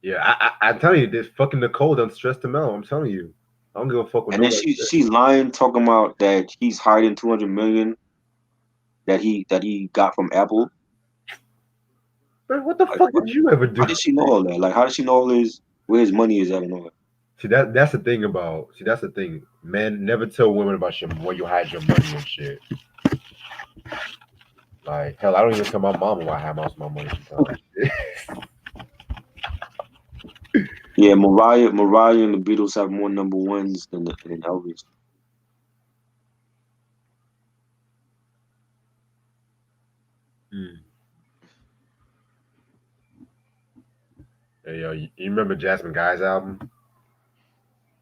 Yeah, I'm telling you, this fucking Nicole done stressed him out. I'm telling you. I don't give a fuck with And then nobody. she's lying, talking about that he's hiding 200 million that he got from Apple. Man, what the fuck did you ever do? How did she know all that? Like, how did she know where his money is at and all that? See that's the thing about. See, that's the thing. Men never tell women about where you hide your money and shit. Like hell, I don't even tell my mama where I have most of my money sometimes. Yeah, Mariah and the Beatles have more number ones than Elvis. Hey yo, you remember Jasmine Guy's album?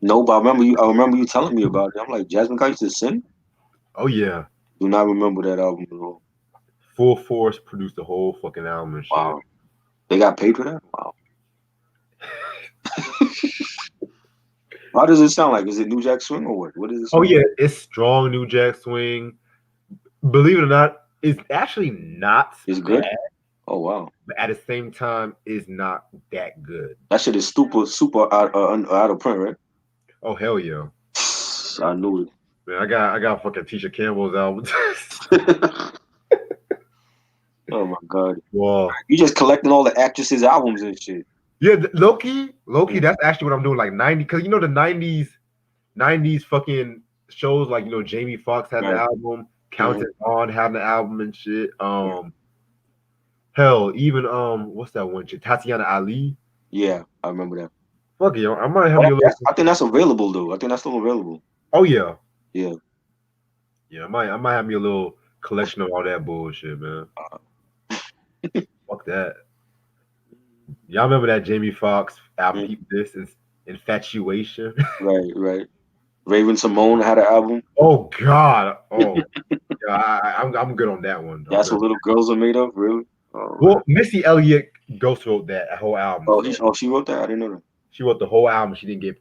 No, but I remember you telling me about it. I'm like, Jasmine Guy used to sing? Oh yeah. Do not remember that album at all. Full Force produced the whole fucking album and shit. Wow. They got paid for that? Wow. How does it sound like? Is it New Jack Swing or what? What is it? Oh yeah, it's strong New Jack Swing. Believe it or not, it's actually not It's good? Oh wow. But at the same time, it's not that good. That shit is super out of print, right? Oh hell yeah. I knew it. Man, I got fucking Tisha Campbell's album. Oh my god. Wow. You just collecting all the actresses' albums and shit. Yeah, Loki, that's actually what I'm doing. Like 90, because you know the 90s fucking shows, like Jamie Foxx had the album, Countess Vaughn had the album and shit. Hell, even what's that one chick? Tatiana Ali. Yeah, I remember that. Fuck yo, I might have you a little. I think that's available though. I think that's still available. Oh yeah. Yeah. Yeah, I might have me a little collection of all that bullshit, man. Fuck that. Y'all remember that Jamie Foxx album? This is Infatuation. Right. Raven Simone had an album. Oh God. Oh, yeah, I'm good on that one. That's what little girls are made of, really. Oh, well, Missy Elliott ghost wrote that whole album. Oh, she wrote that. I didn't know that. She wrote the whole album. She didn't get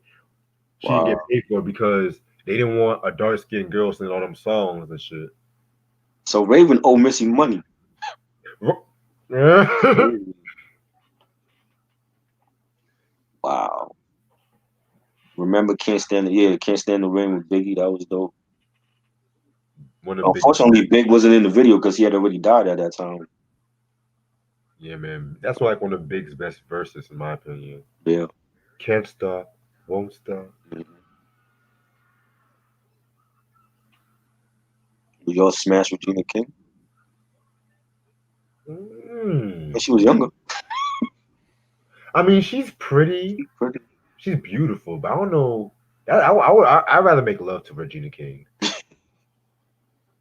paid for it because they didn't want a dark skinned girl singing all them songs and shit. So Raven owe Missy money. Wow. Remember Can't Stand the Rain with Biggie. That was dope. Unfortunately, Big wasn't in the video because he had already died at that time. Yeah, man. That's like one of Big's best verses, in my opinion. Yeah. Can't stop, won't stop. Did y'all smash Regina King? When she was younger. I mean, she's pretty. She's beautiful, but I don't know. I'd rather make love to Regina King. I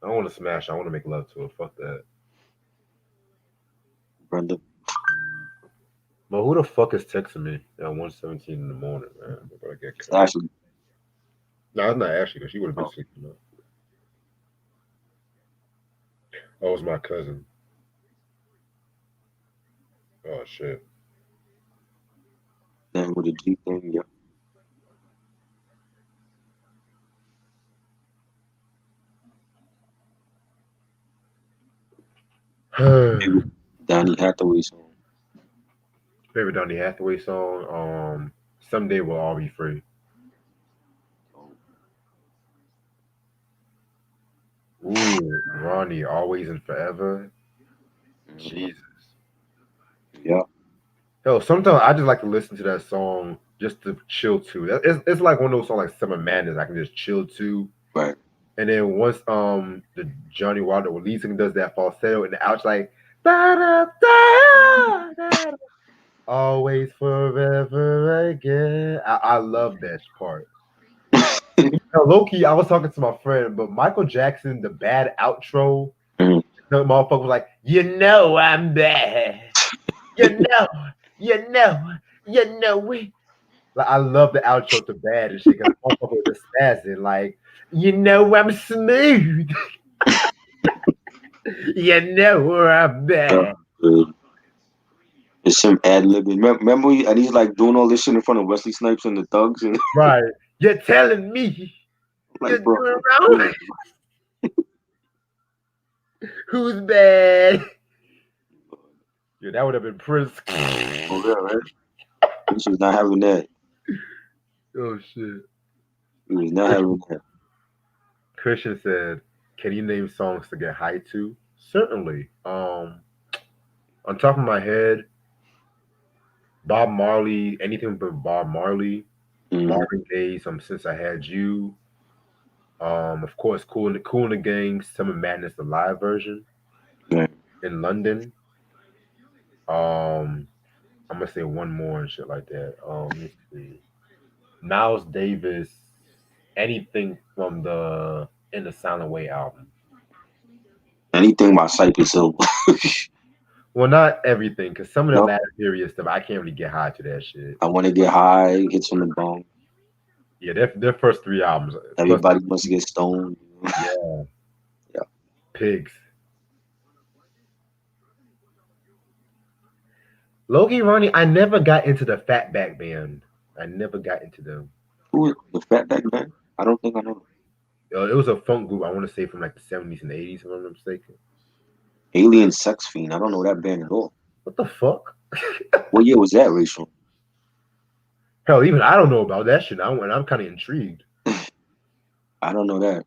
don't want to smash. I want to make love to her. Fuck that. Brenda. But who the fuck is texting me at 1:17 in the morning, man? Ashley. No, it's not Ashley because she would have been sleeping up. Oh, it's my cousin. Oh shit. Then with the G thing, yeah. Donny Hathaway song. Favorite Donny Hathaway song? Someday We'll All Be Free. Ooh, Ronnie, always and forever. Mhm. Jesus. Yeah, Hell, sometimes I just like to listen to that song just to chill to. It's like one of those songs like Summer Madness I can just chill to. right. And then once the Johnny Wilder releasing does that falsetto and the out's like da, da, da, da, da, always forever again. I love that part. Now, low key, I was talking to my friend, but Michael Jackson, the bad outro, Mhm. the motherfucker was like, I'm bad. You know, you know, you know it. Like I love the outro to bad and shit because the motherfucker was just spazzing like, I'm smooth. I'm Uh, bad. uh, it's him ad libbing. Remember, and he's like doing all this shit in front of Wesley Snipes and the thugs, and Right. You're telling me like, you're bro, doing yeah, wrong. Who's bad? Yeah, that would have been Prince. oh yeah, right. He was not having that. Oh shit. He was not having that. Christian said, "Can you name songs to get high to?" Certainly. On top of my head, Bob Marley, anything but Bob Marley, Mm-hmm. Marvin Gaye, Since I Had You. Of course, Cool and the Gang, Summer Madness, the live version Right. in London. Um, I'm gonna say one more and shit like that. Let me see. Miles Davis, anything from the In the Silent Way album. Anything by Cypress Hill. Well, not everything, because some of the No, latter period stuff I can't really get high to that shit. I want to get high. Hits from the bone. Yeah, their first three albums plus Everybody must get stoned. yeah, Yeah. Pigs. Logie Ronnie, I never got into the Fatback Band. I never got into them. Who is the Fatback Man? I don't think I know. It was a funk group. I want to say from like the 70s and 80s, if I'm not mistaken. Alien Sex Fiend. I don't know that band at all. What the fuck? What year was that, Rachel? Hell, even I don't know about that shit. I'm kind of intrigued. I don't know that.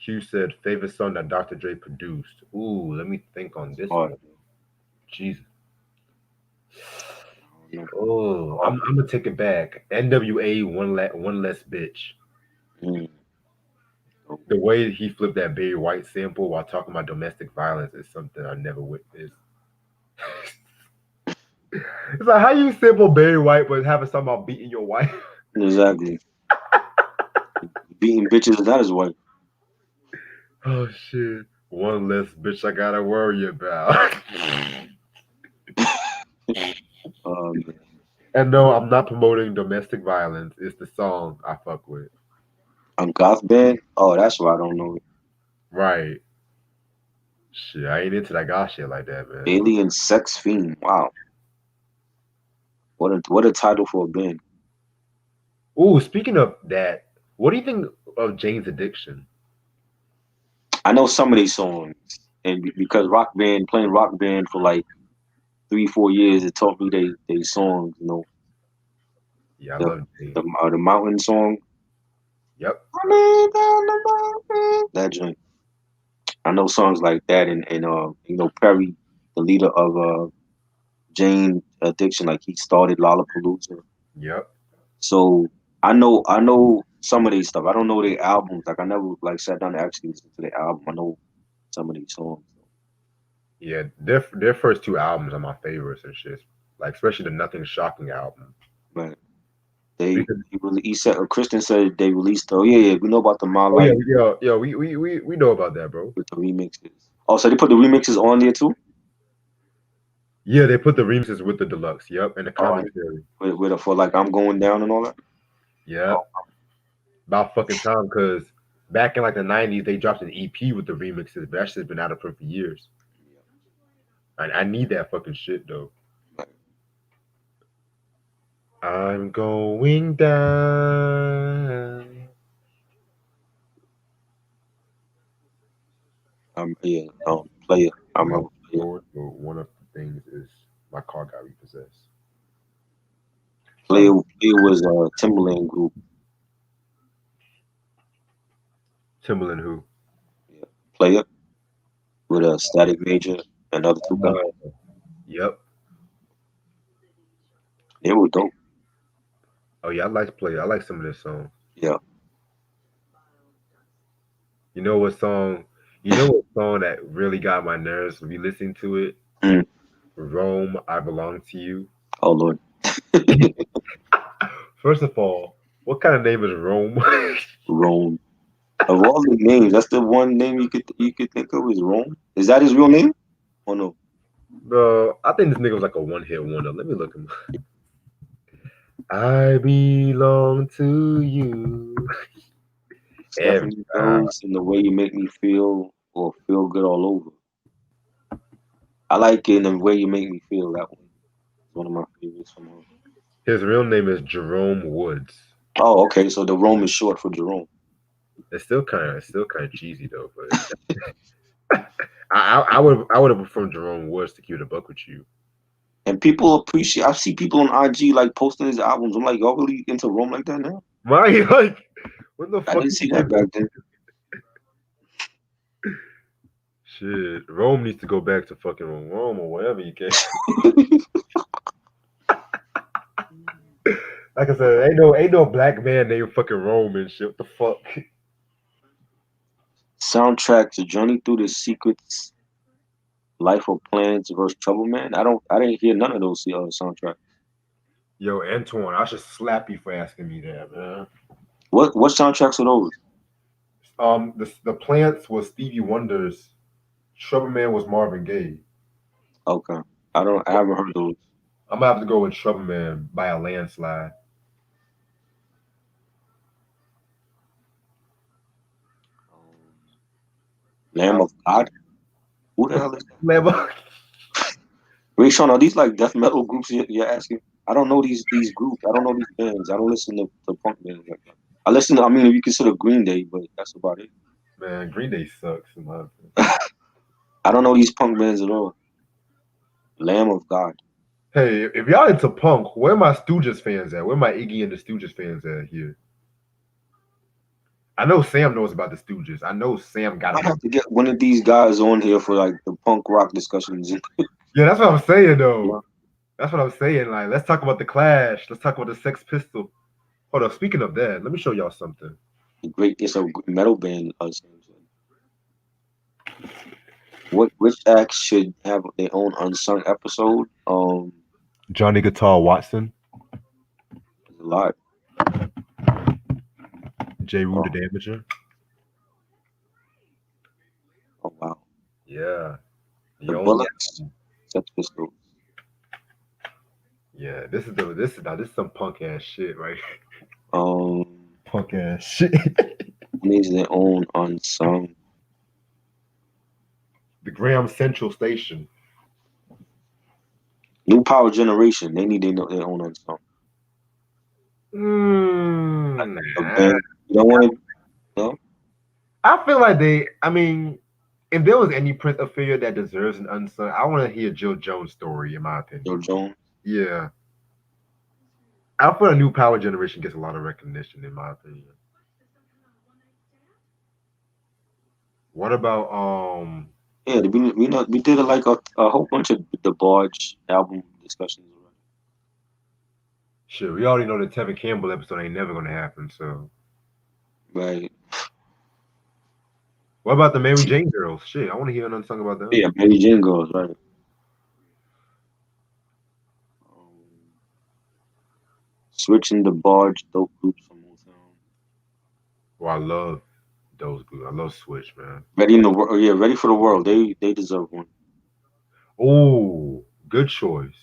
Q said favorite song that Dr. Dre produced. Ooh, let me think on this Hard. one. Jesus. I don't know. Oh, Hard. I'm gonna take it back. NWA one less bitch. Mm. The way he flipped that Barry White sample while talking about domestic violence is something I never witnessed. It's like how you sample Barry White but having something about beating your wife. Exactly. Beating bitches is not his wife. Oh shit. One less bitch I gotta worry about. Um, And no, I'm not promoting domestic violence. It's the song I fuck with. Goth band. Oh, that's why I don't know. Right. Shit, I ain't into that gosh shit like that, man. Alien Sex Fiend. Wow. What a title for a band. Ooh, speaking of that, what do you think of Jane's Addiction? I know some of these songs, and because rock band playing rock band for like 3 4 years, it taught me they songs. You know, Yeah, I the love Jane. the mountain song. Yep. Running down the mountain. That joint. I know songs like that, and Perry, the leader of Jane Addiction, like he started Lollapalooza. Yep. So I know some of these stuff. I don't know their albums. Like I never like sat down and actually listened to their album. I know some of these songs. Yeah, their first two albums are my favorites and shit. Like especially the Nothing Shocking album. But they Because he said Christian said they released. Oh yeah, we know about the My oh yeah, Life we know about that, bro. with the remixes. Oh, so they put the remixes on there too. Yeah, they put the remixes with the deluxe. Yep, and the All right, commentary. for like I'm going down and all that. Oh, Yep. About fucking time because back in like the 90s they dropped an EP with the remixes, but that shit's been out of print for years. I need that fucking shit though. like, I'm going down. yeah, player. I Yeah, remember player. Lord, so one of the things is my car got repossessed. Player was a Timberland group. Timberland who? Yeah. Player with a Static Major and other two guys. Yep. They were dope. Oh yeah, I like Player. I like some of this song. Yeah. You know what song? You know what song that really got my nerves when you listening to it? Mm. Rome, I Belong to You. Oh Lord. First of all, what kind of name is Rome? Rome. Of all the names, that's the one name you could think of is Rome. Is that his real name? Oh no. Bro, I think this nigga was like a one hit wonder. Let me look him. I belong to you. Every Stephanie time. Mills and the way you make me feel or feel good all over. I like it in the way you make me feel. That one. It's one of my favorites from her. His real name is Jerome Woods. Oh, okay. So the Rome is short for Jerome. It's still kind of cheesy though. But I would have preferred Jerome Woods to keep it a buck with you. And people appreciate. I see people on IG like posting his albums. I'm like, y'all really into Rome like that now? Why like what the I fuck? didn't see that back then. Shit, Rome needs to go back to fucking Rome or whatever you can. Like I said, ain't no black man named fucking Rome and shit. What the fuck? Soundtrack to Journey Through the Secrets, Life of Plans versus Trouble Man. I didn't hear none of those soundtracks. Yo, Antoine, I should slap you for asking me that, man. What soundtracks are those? The Plants was Stevie Wonder's. Trouble Man was Marvin Gaye. Okay, I haven't heard those. I'm gonna have to go with Trouble Man by a landslide. Um, Lamb of God. Who the hell is that? Lambo. Ray Sean, are these like death metal groups you're asking? I don't know these groups. I don't know these bands. I don't listen to punk bands like that. I listen to, I mean, if you consider Green Day, but that's about it. Man, Green Day sucks in my opinion. I don't know these punk bands at all. Lamb of God. Hey, if y'all into punk, where my Stooges fans at? Where my Iggy and the Stooges fans at here? I know Sam knows about the Stooges. I know Sam got I them. have to get one of these guys on here for like the punk rock discussions. Yeah, that's what I'm saying though. That's what I'm saying. Like, let's talk about the Clash. Let's talk about the Sex Pistol. Hold up. Speaking of that, let me show y'all something. It's a metal band. Which acts should have their own unsung episode? Johnny Guitar Watson, There's a lot. J. Rue Oh, the Damager. oh wow. Yeah, The the only. Bullocks, Sex Pistols. Yeah, this is some punk ass shit, right? Um, Punk ass shit. needs their own unsung. The Graham Central Station. New Power Generation. They need their own unsung. A Nah. band. You don't want to. No. I feel like they. I mean, if there was any Prince figure that deserves an unsung, I want to hear Jill Jones' story. In my Joe opinion, Jones. yeah, I feel a new Power Generation gets a lot of recognition. In my opinion, what about Yeah, we did like a whole bunch of the Barge album discussions already. shit? We already know the Tevin Campbell episode ain't never gonna happen. So, Right. what about the Mary Jane girls? Shit, I want to hear an unsung about them. Yeah, Mary Jane Girls, right. Um, Switching the Barge, dope groups from Motown. Oh, I love those groups. I love Switch, man. Ready in the World. Yeah, Ready for the World. They deserve one. Oh, good choice.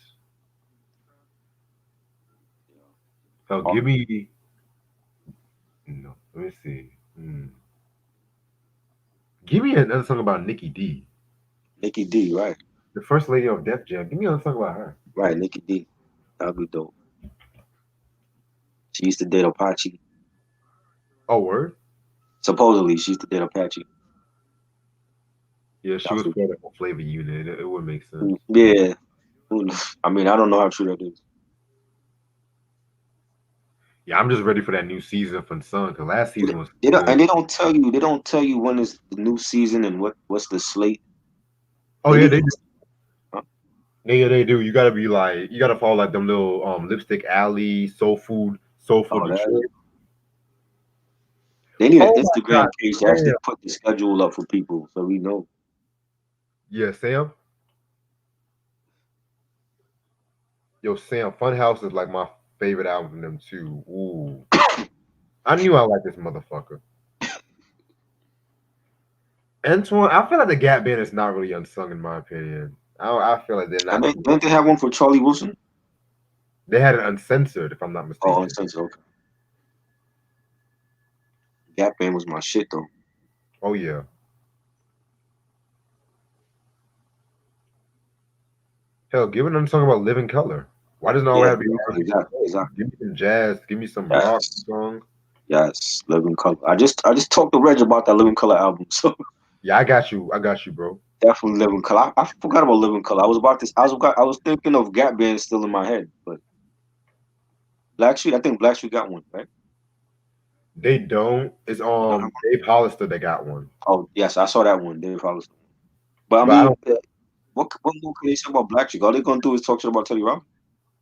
Hell, Oh, give me. No, let me see. Give me another song about Nikki D, Nikki D, right. the first lady of Def Jam. Give me another song about her. Right, Nikki D. That'd be dope. She used to date Apache. Oh, word? Supposedly, she used to date Apache. Yeah, she That's was what, part of a flavor unit. It would make sense. yeah. I mean, I don't know how true that is. Yeah, I'm just ready for that new season from Sun because last They, season was they don't, good. and they don't tell you when is the new season and what's the slate. Oh They yeah, need they to. do. Huh? They do. You gotta be like, you gotta follow like them little Lipstick Alley, Soul Food Oh, that Detroit. they need an Oh my God, Instagram page to Sam. actually put the schedule up for people so we know. Yeah, Sam. Yo, Sam. Funhouse is like my favorite album from them too. Ooh, I knew I liked this motherfucker. Antoine, I feel like the Gap Band is not really unsung in my opinion. I feel like they're I not mean, too. don't they have one for Charlie Wilson? They had it uncensored, if I'm not Oh, mistaken. uncensored. Okay. Gap Band was my shit though. Oh yeah. Hell, give it another song about living color. Why doesn't it always Yeah, have to be exactly, R&B? exactly. Give me some jazz. Give me some rock Yes, songs. yes. Living Color. I just talked to Reg about that Living Color album, so Yeah, I got you. I got you, bro. definitely Living Color. I forgot about Living Color. I was about this. I was thinking of Gap Band still in my head, but Black Sheep. I think Black Sheep got one, right? They don't. It's They don't have one. Dave Hollister that got one. Oh yes, I saw that one. They probably. But I But I mean, don't what more can they say about Black Sheep? All they gonna do is talk shit about Teddy Riley.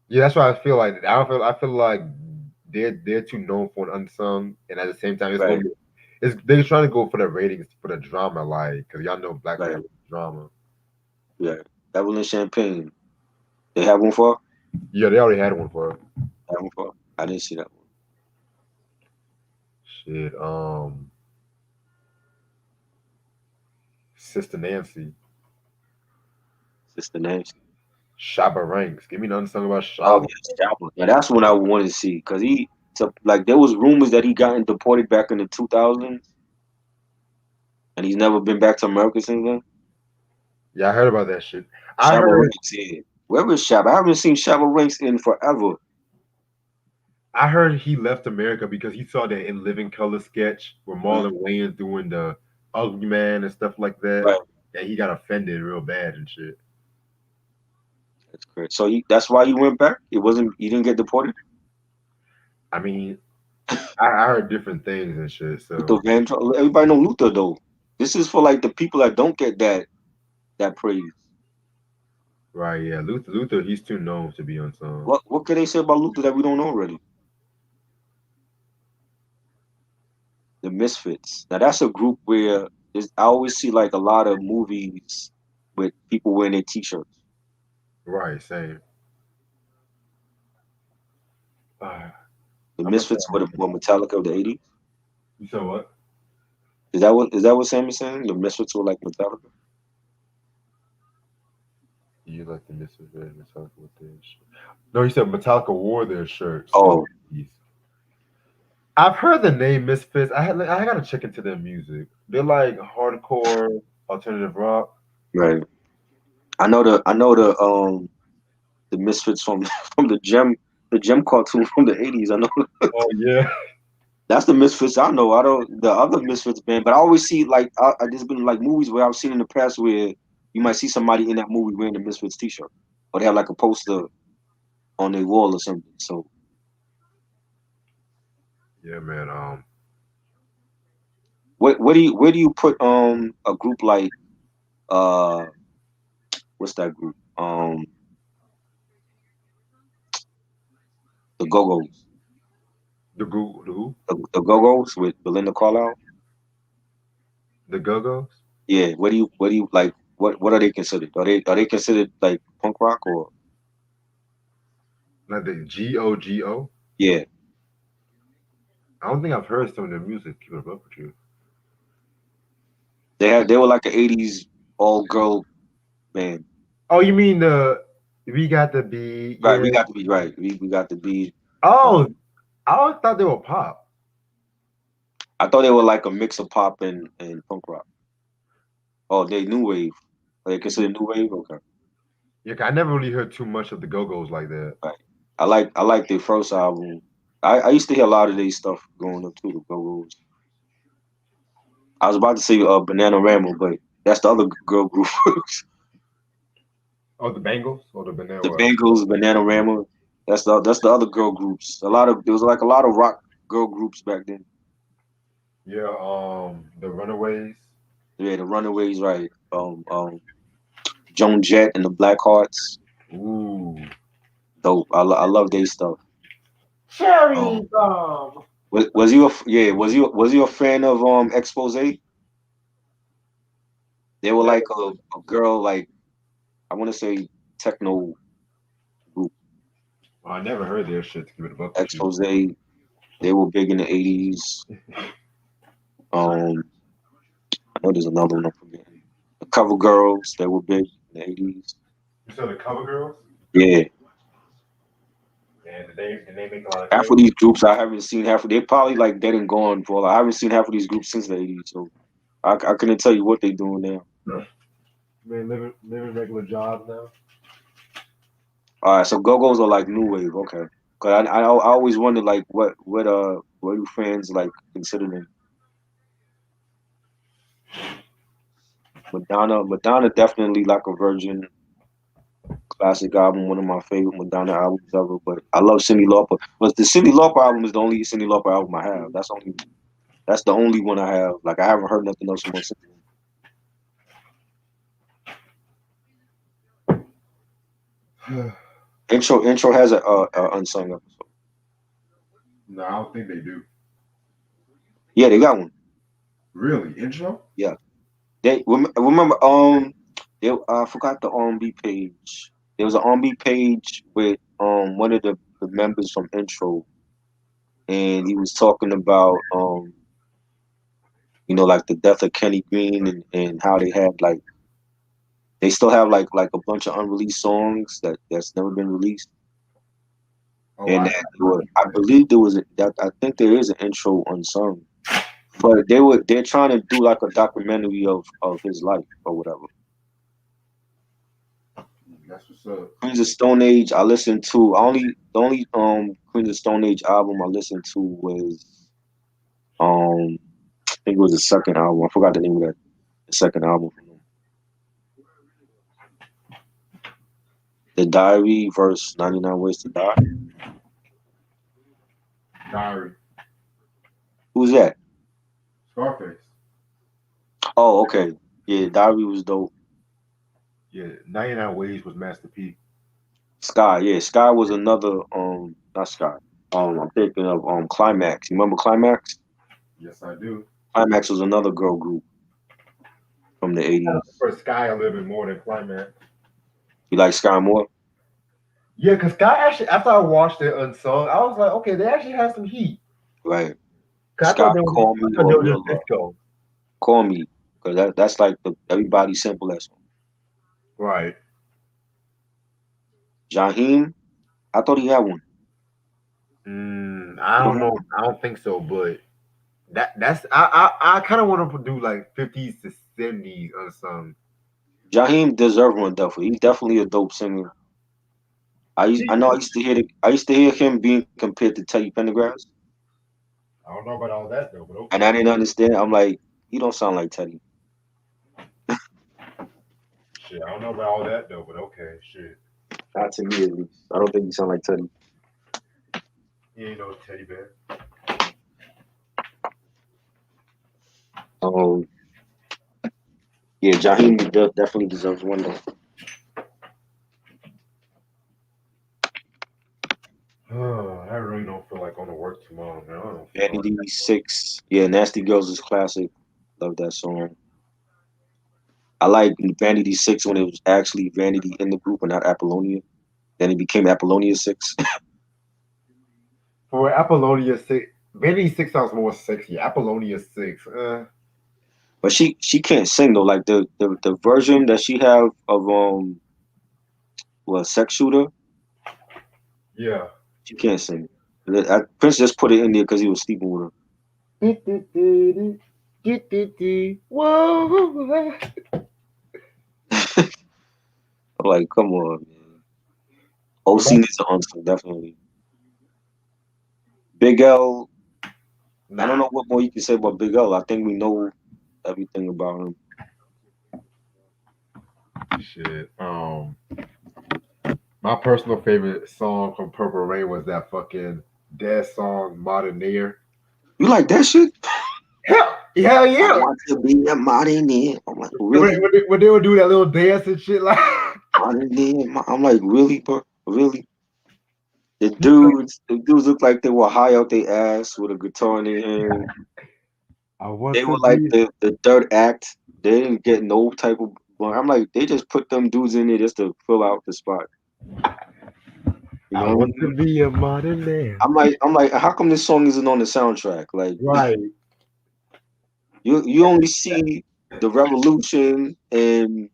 yeah, that's why I feel like I feel like they're too known for an unsung and at the same time it's gonna Right, be it's they're trying to go for the ratings for the drama, like because y'all know Black right, Panther drama. yeah. Devil in Champagne. They have one for. Yeah, they already had one for her. Have one for. I didn't see that one. Shit. Sister Nancy. Sister Nancy. Shabba Ranks. Give me another song about Oh Shabba. yes, that one. Yeah, that's one I wanted to see because like there was rumors that he gotten deported back in the 2000s and he's never been back to America since then. Yeah, I heard about that shit. I Shabba heard Ranks, yeah. Where is Shabba? I haven't seen Shabba Ranks in forever. I heard he left America because he saw that in Living Color sketch where Right, Marlon Wayans doing the ugly man and stuff like that. right. Yeah, he got offended real bad and shit. That's great. So that's why you went back. It wasn't. You didn't get deported. I mean, I heard different things and shit. Luther So Vandross. Everybody know Luther though. This is for like the people that don't get that praise. right, yeah, Luther, he's too known to be unsung. What can they say about Luther that we don't know already? The Misfits. Now that's a group where I always see like a lot of movies with people wearing their t-shirts. Right, same. Uh, The I'm gonna Misfits try. were Metallica of the 80s. You said what? Is that what Sam is saying? The Misfits were like Metallica? You like the Misfits wearing Metallica with their shirt? No, he said Metallica wore their shirts in Oh, the 80s. I've heard the name Misfits. I gotta check into their music. They're like hardcore alternative rock. right. I know the Misfits from from the Gem cartoon from the 80s. I know Oh yeah. that's the Misfits I know. I don't the other Misfits band, but I always see like there's been like movies where I've seen in the past where you might see somebody in that movie wearing the Misfits t-shirt, or they have like a poster on their wall or something. So Yeah, man. where do you put a group like uh what's that group the Go Go's The who? the Go Go's with Belinda Carlisle? The Go Go's? Yeah, where do you like what are they considered? Are they considered like punk rock or Like the Go. yeah? I don't think I've heard some of their music. Keep it up with you. They were like an '80s all girl band. Oh, you mean the We Got the Be? Right, we Yeah. got to be right. We got to be. Um, Oh, I always thought they were pop. I thought they were like a mix of pop and punk rock. Oh, they new wave. Are they Yeah, considered new wave? Okay, yeah, 'cause I never really heard too much of the Go Go's like that. right. I like their first album. I used to hear a lot of their stuff growing up too. The Go-Go's. I was about to say Banana Rama, but that's the other girl group. Oh, the Bengals or the Banana? The Bengals, Banana Rama. That's the other girl groups. There was like a lot of rock girl groups back then. Yeah, the Runaways. Yeah, the Runaways, right? Joan Jett and the Blackhearts. Ooh. Dope. I love their stuff. Cherry Um, bomb. was you a fan of Expose? They were Never. like a girl, like I want to say techno group. I never heard their shit to give it a buck with you. Expose. They were big in the 80s. I know there's another one I'm forgetting. The Cover Girls. They were big in the 80s. You said the Cover Girls? Yeah. And did they make a lot of Half of clothes? these groups I haven't seen. Half of they probably like dead and gone for. Like, I haven't seen half of these groups since the 80s. So I couldn't tell you what they doing now. Man, living regular jobs now. All right, so Go-Go's are like new wave, okay. Cause I always wondered like what do fans like consider them? Madonna definitely like a Virgin classic album, one of my favorite Madonna albums ever. But I love Cyndi Lauper. But the Cyndi Lauper album is the only Cyndi Lauper album I have. That's the only one I have. Like I haven't heard nothing else from her since. Intro has a unsung episode. No, I don't think they do. Yeah, they got one. Really? Intro? Yeah, they remember. I forgot the R&B page. There was an R&B page with one of the members from Intro, and he was talking about like the death of Kenny Green and how they had like they still have like a bunch of unreleased songs that's never been released, Oh, and I that I remember I that. believe that I think there is an Intro unsung, but they're trying to do like a documentary of his life or whatever. That's what's up. Queens of Stone Age, I listened to. The only Queens of Stone Age album I listened to was I think it was the second album. I forgot the name of that. The second album from them. The Diary verse 99 Ways to Die. Diary. Who's that? Scarface. Oh, okay. Yeah, Diary was dope. Yeah, 99 Ways was Master P. Sky, yeah, Sky was another not Sky. I'm thinking of Climax. You remember Climax? Yes, I do. Climax was another girl group from the I 80s. prefer Sky a little bit more than Climax. You like Sky more? Yeah, because Sky actually, after I watched it unsung, I was like, okay, they actually have some heat. Right. Cause Sky, Call I Me thought they or were Real just Love. disco. Call Me. Because that's like everybody sample that song. Right. Jaheim, I thought he had one. I You don't don't know? know. I don't think so, but that's I kind of want to do like 50s to 70s unsung. Jaheim deserved one definitely. He's definitely a dope singer. I know I used to hear him being compared to Teddy Pendergrass, I don't know about all that though, but and I okay. didn't understand. I'm like, he don't sound like Teddy. Shit, I don't know about all that though, but okay. Shit, Not to me at least. I don't think he sound like Teddy. he ain't no teddy bear. Um, yeah, Jaheim definitely deserves one though. I really don't feel like going to work tomorrow, man. I don't feel like. Vanity 6. Yeah, Nasty Girls is classic. Love that song. I like Vanity 6 when it was actually Vanity in the group and not Apollonia. Then it became Apollonia 6. For Apollonia 6, Vanity 6 sounds more sexy. Apollonia 6, But she can't sing though. Like the version that she have of Sex Shooter, yeah. she can't sing. Prince just put it in there because he was sleeping with Whoa. her. I'm like, come on, man. What OC about needs an answer, definitely. Big L, I don't nah? know what more you can say about Big L. I think we know everything about him. Shit. My personal favorite song from Purple Rain was that fucking Dead song, Modern Air. You like that shit? Hell I yeah! want to be a millionaire. I'm like, When, really? when they would do that little dance and shit, like Millionaire? I'm like, really, bro? Really? The dudes look like they were high out their ass with a guitar in their hand. I want They to were like be. the third act. They didn't get no type of. Well, I'm like, they just put them dudes in there just to fill out the spot. You I know what I want mean? to be a modern man. I'm like, how come this song isn't on the soundtrack? Like, Right. you only see the Revolution and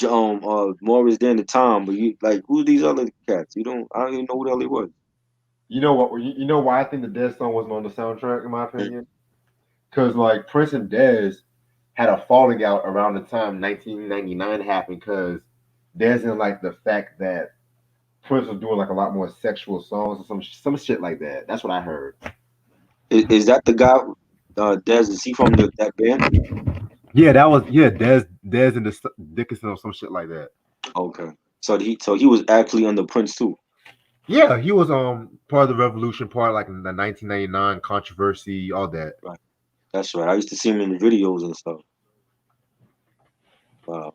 Morris Day and the Tom, but you like who are these other cats? I don't even know who the hell they was. You know what? You know why I think the Dead song wasn't on the soundtrack, in my opinion? Because like Prince and Dez had a falling out around the time 1999 happened. Because Dez didn't like the fact that Prince was doing like a lot more sexual songs or some shit like that. That's what I heard. Is that the guy? Dez, is he from that band? Yeah, that was Dez and the Dickinson or some shit like that. Okay, so he was actually under Prince too. Yeah, he was part of the Revolution, part like in the 1999 controversy, all that. Right, that's right. I used to see him in the videos and stuff. Wow.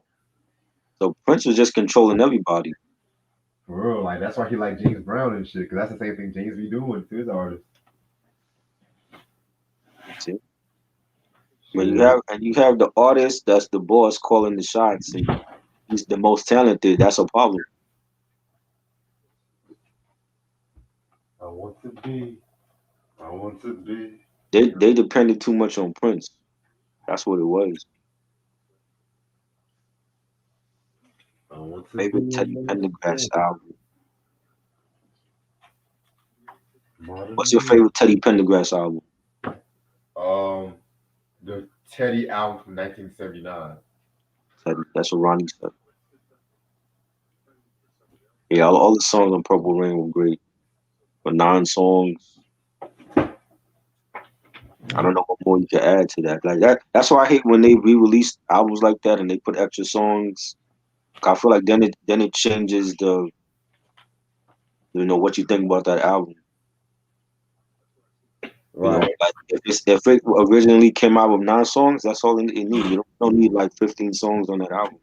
So Prince was just controlling everybody. For real, like that's why he like James Brown and shit, because that's the same thing James be doing to his artists. See, but you Shit. have and you have the artist that's the boss calling the shots, and he's the most talented. That's a problem. I want to be. I want to be. They depended too much on Prince. That's what it was. I want to be Favorite a Teddy Pendergrass man. album. What's your Modern favorite Teddy Pendergrass album? Um, the Teddy album from 1979. Teddy, that's what Ronnie said. Yeah, all the songs on Purple Rain were great, but 9 songs. I don't know what more you can add to that. Like that. That's why I hate when they re-release albums like that and they put extra songs. I feel like then it changes the what you think about that album. Right. Like if it originally came out with 9 songs, that's all it needs. You don't need like 15 songs on that album.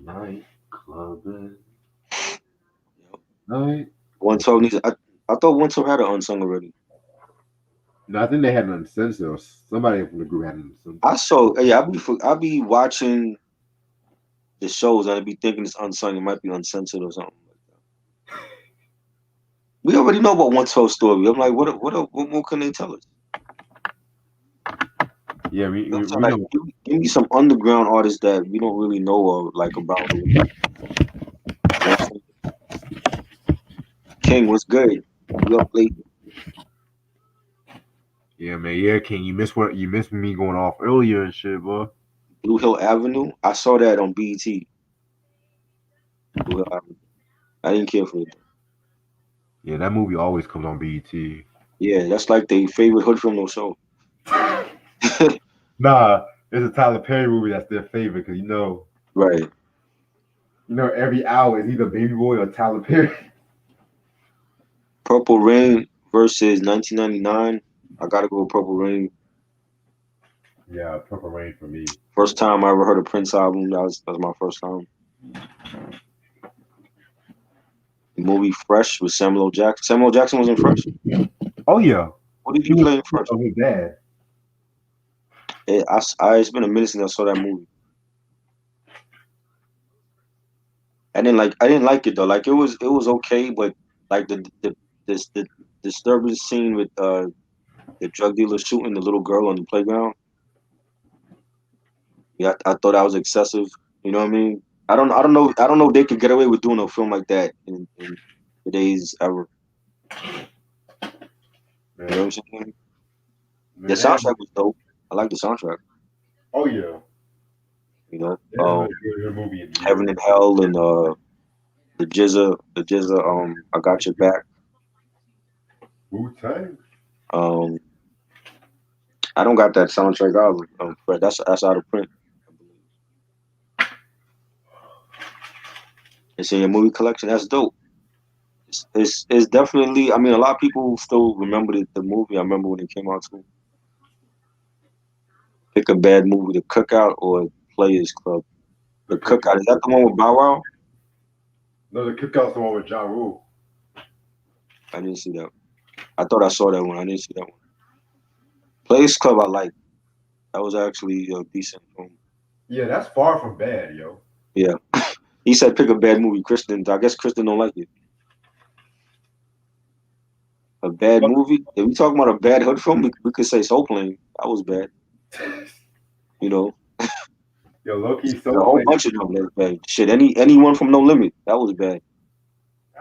Night clubbing. You know? Night. 112 needs. I thought 112 had an unsung already. No, I think they had an uncensored. Or somebody from the group had an uncensored. I saw. Yeah, I be watching the shows and I be thinking it's unsung. It might be uncensored or something like that. We already know about 112 story. I'm like, what more can they tell us? Yeah, You know what I'm saying? we Like, know. give me some underground artists that we don't really know or like about. You know what I'm saying? King, what's good? You up late? Yeah, man. Yeah, King. You missed me going off earlier and shit, boy. Blue Hill Avenue. I saw that on BET. Blue Hill Avenue. I didn't care for it. Yeah, that movie always comes on BET. Yeah, that's like their favorite hood film no show. Nah, it's a Tyler Perry movie that's their favorite because Right. every hour is either Baby Boy or Tyler Perry. Purple Rain versus 1999. I gotta go with Purple Rain. Yeah, Purple Rain for me. First time I ever heard a Prince album. That was my first time. The movie Fresh with Samuel L. Jackson. Samuel L. Jackson was in Fresh. Oh yeah, What did he he was play in Fresh? his dad. It's been a minute since I saw that movie. I didn't like it though. Like it was okay, but like the disturbing scene with the drug dealer shooting the little girl on the playground. Yeah, I thought that was excessive. You know what I mean? I don't know if they could get away with doing a film like that in today's era. You know Man, what I'm saying? The man, soundtrack was dope. I like the soundtrack. oh yeah, You know, that is a good movie indeed. Heaven and Hell and the Jizza. I got your back. Wu Tang. Um, I don't got that soundtrack album. But that's out of print. I believe. It's in your movie collection. That's dope. It's definitely. I mean, a lot of people still remember the movie. I remember when it came out too. Pick a bad movie: The Cookout or Players Club. The The Cookout, is Cookout. that the one with Bow Wow? No, the Cookout's the one with Ja Rule. I didn't see that. I thought I saw that one. I didn't see that one. Players Club, I like. That was actually a decent film. Yeah, that's far from bad, yo. Yeah. He said pick a bad movie. Kristen, I guess Kristen don't like it. A bad movie? If we talking about a bad hood film, we could say Soul Plane. That was bad. You know, Yo, Loki, there's a so whole play. bunch of them that's bad. Shit, anyone from No Limit, that was bad.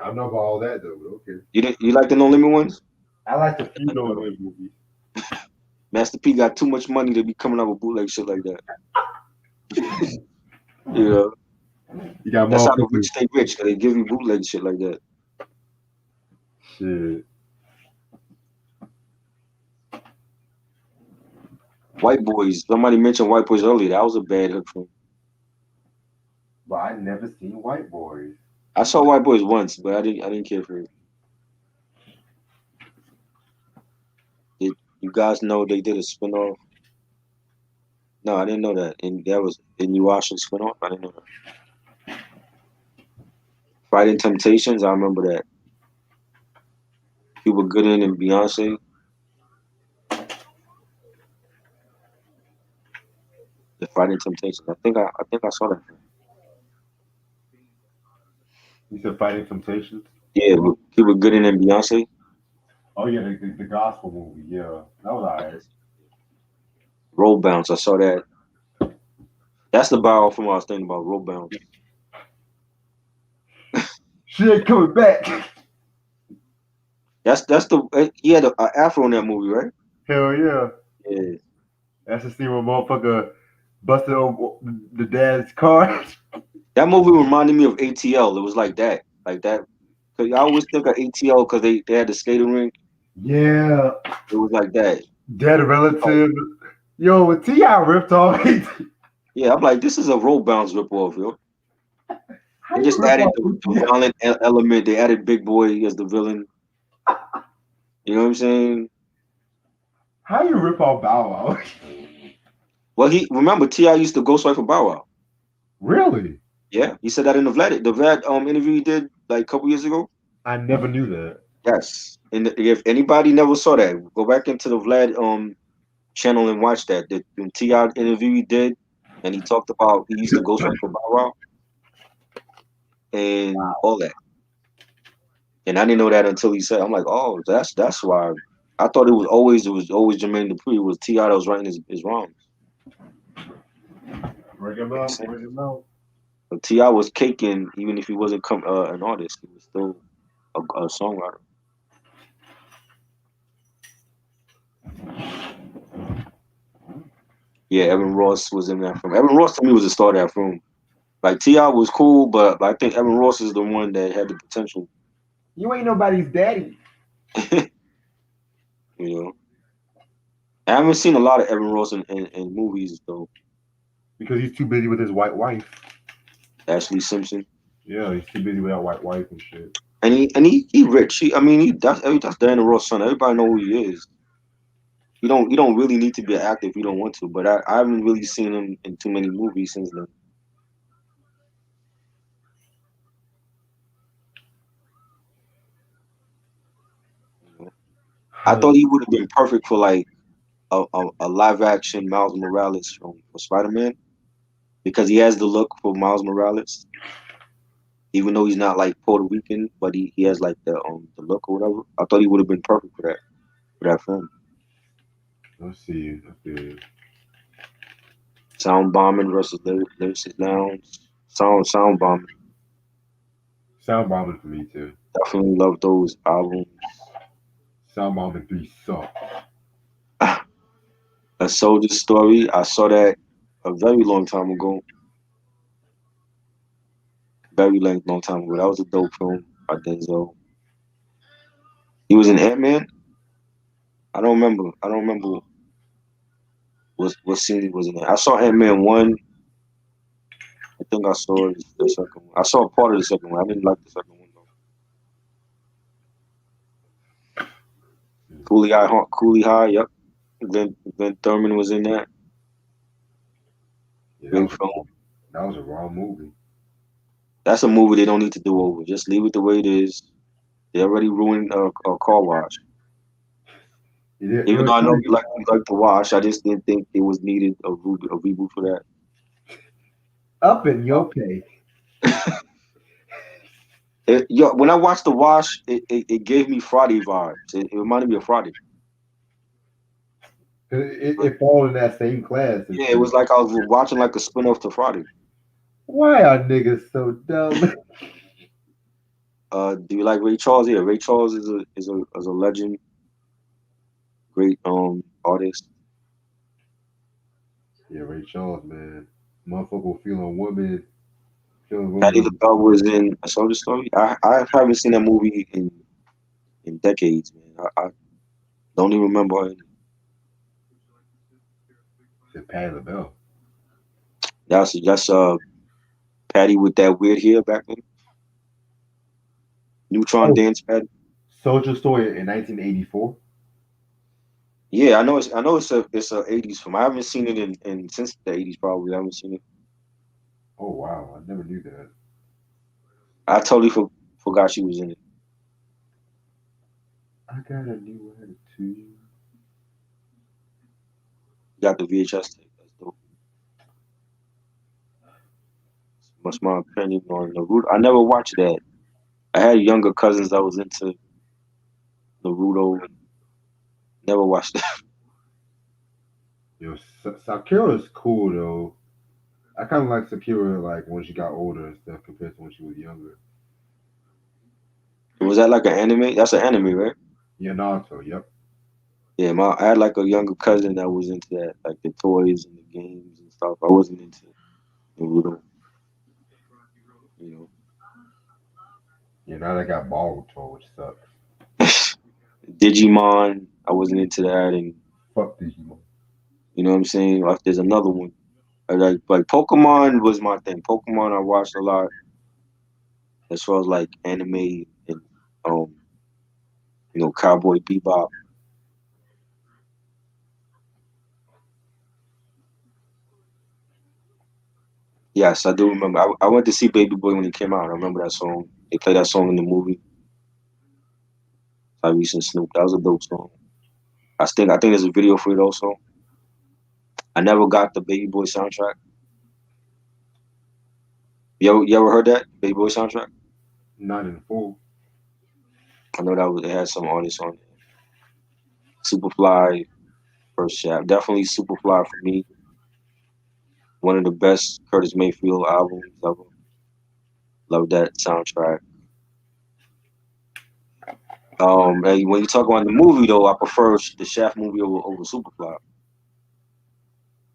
I don't know about all that though, but okay. You like the No Limit ones? I like the few No Limit movies. Master P got too much money to be coming out with bootleg shit like that. You know, You got that's how the rich motherfuckers. stay rich. 'Cause they give you bootleg shit like that. Shit. White Boys. Somebody mentioned White Boys earlier. That was a bad hood film. But I never seen White Boys. I saw White Boys once, but I didn't care for it. Did you guys know they did a spinoff? No, I didn't know that. And that was in you watching spinoff. I didn't know that. Fighting Temptations. I remember that. Cuba Gooding and Beyonce. The Fighting Temptations. I think I saw that. You said Fighting Temptations? Yeah, with Cuba Gooding and Beyonce. Oh yeah, the gospel movie. Yeah, that was alright. Roll Bounce. I saw that. That's the bio from what I was thinking about. Roll Bounce. She ain't coming back. That's the he had an afro in that movie, right? Hell yeah. Yeah. That's the scene where motherfucker busted over the dad's car. That movie reminded me of ATL. It was like that. Cause I always think of ATL because they had the skating rink. Yeah. It was like that. Dead Like, relative. Yo, T.I. ripped off. yeah, I'm like, this is a Roll Bounce ripoff, yo. How They you just rip added off the T.I.? violent element. They added Big Boy as the villain. You know what I'm saying? How you rip off Bow Wow? Well, he remember Ti used to ghostwrite for Bow Wow. Really? Yeah, he said that in the Vlad interview he did like a couple years ago. I never knew that. Yes, and if anybody never saw that, go back into the Vlad channel and watch that. The Ti interview he did, and he talked about he used to ghostwrite for Bow Wow and all that. And I didn't know that until he said, I'm like, oh, that's why. I thought it was always Jermaine Dupri. It was Ti that was writing his rhymes. Bring him out. Bring him out. But Ti was caking even if he wasn't an artist. He was still a songwriter. Yeah, Evan Ross was in that film. Evan Ross to me was the star of that film. Like Ti was cool, but I think Evan Ross is the one that had the potential. You ain't nobody's daddy. You know, I haven't seen a lot of Evan Ross in movies though. Because he's too busy with his white wife. Ashley Simpson. Yeah, he's too busy with that white wife and shit. And he rich. I mean, that's Diana Ross' son. Everybody know who he is. You don't really need to be an actor if you don't want to. But I haven't really seen him in too many movies since then. You know? I thought he would have been perfect for like a live action Miles Morales film for Spider Man because he has the look for Miles Morales. Even though he's not like Puerto Rican, but he has like the look or whatever. I thought he would have been perfect for that film. Let's see. Sound bombing versus lyricist Lounge. Sound bombing. Sound bombing for me too. Definitely love those albums. Sound bombing 3 suck. A Soldier Story. I saw that a very long time ago. Very long time ago. That was a dope film by Denzel. He was in Ant Man. I don't remember. what scene was in there? I saw Ant-Man 1. I think I saw the second one. I saw a part of the second one. I didn't like the second one though. Cooley High. Yep. Then Thurman was in that. Yeah, Great film. that was a raw movie. That's a movie they don't need to do over. Just leave it the way it is. They already ruined a car wash. You Even know, though it's I know funny. you like to wash, I just didn't think it was needed a reboot for that. Up in your pay. When I watched The Wash, it gave me Friday vibes. It reminded me of Friday. It falls in that same class and Yeah, it shit. was like I was watching like a spin-off to Friday. Why are niggas so dumb? Do you like Ray Charles? Yeah, Ray Charles is a legend, great artist. Yeah, Ray Charles, man. Motherfucker feeling Patti women. LaBelle was in A Soldier Story. I haven't seen that movie in decades, man. I don't even remember her. Said Patti LaBelle. That's Patty with that weird hair back then. Neutron Oh, Dance Patty. Soldier Story in 1984. Yeah, I know it's a 80s film. I haven't seen it in since the 80s probably. I haven't seen it. Oh wow, I never knew that. I totally forgot she was in it. I got a new attitude. Got the VHS tape. That's dope. What's my opinion on Naruto? I never watched that. I had younger cousins that was into Naruto and never watched that. Yo, Sakura's cool though. I kind of like Sakura like when she got older and stuff compared to when she was younger. Was that like an anime? That's an anime, right? Yeah, Naruto. Yep. Yeah, I had like a younger cousin that was into that, like the toys and the games and stuff. I wasn't into Naruto, you Yeah, now they got Boruto, which sucks. know. Digimon, I wasn't into that, and Fuck Digimon. you know what I'm saying. Like, there's another one. Like Pokemon was my thing. Pokemon I watched a lot as far as like anime and um Cowboy Bebop. Yes, I do remember. I went to see Baby Boy when he came out. I remember that song. They played that song in the movie. Tyrese and Snoop. That was a dope song. I think there's a video for it also. I never got the Baby Boy soundtrack. You ever heard that Baby Boy soundtrack? Not in full. I know it had some artists on it. Superfly, first shot. Definitely Superfly for me. One of the best Curtis Mayfield albums ever. Love that soundtrack. And when you talk about the movie though, I prefer the Shaft movie over Superfly.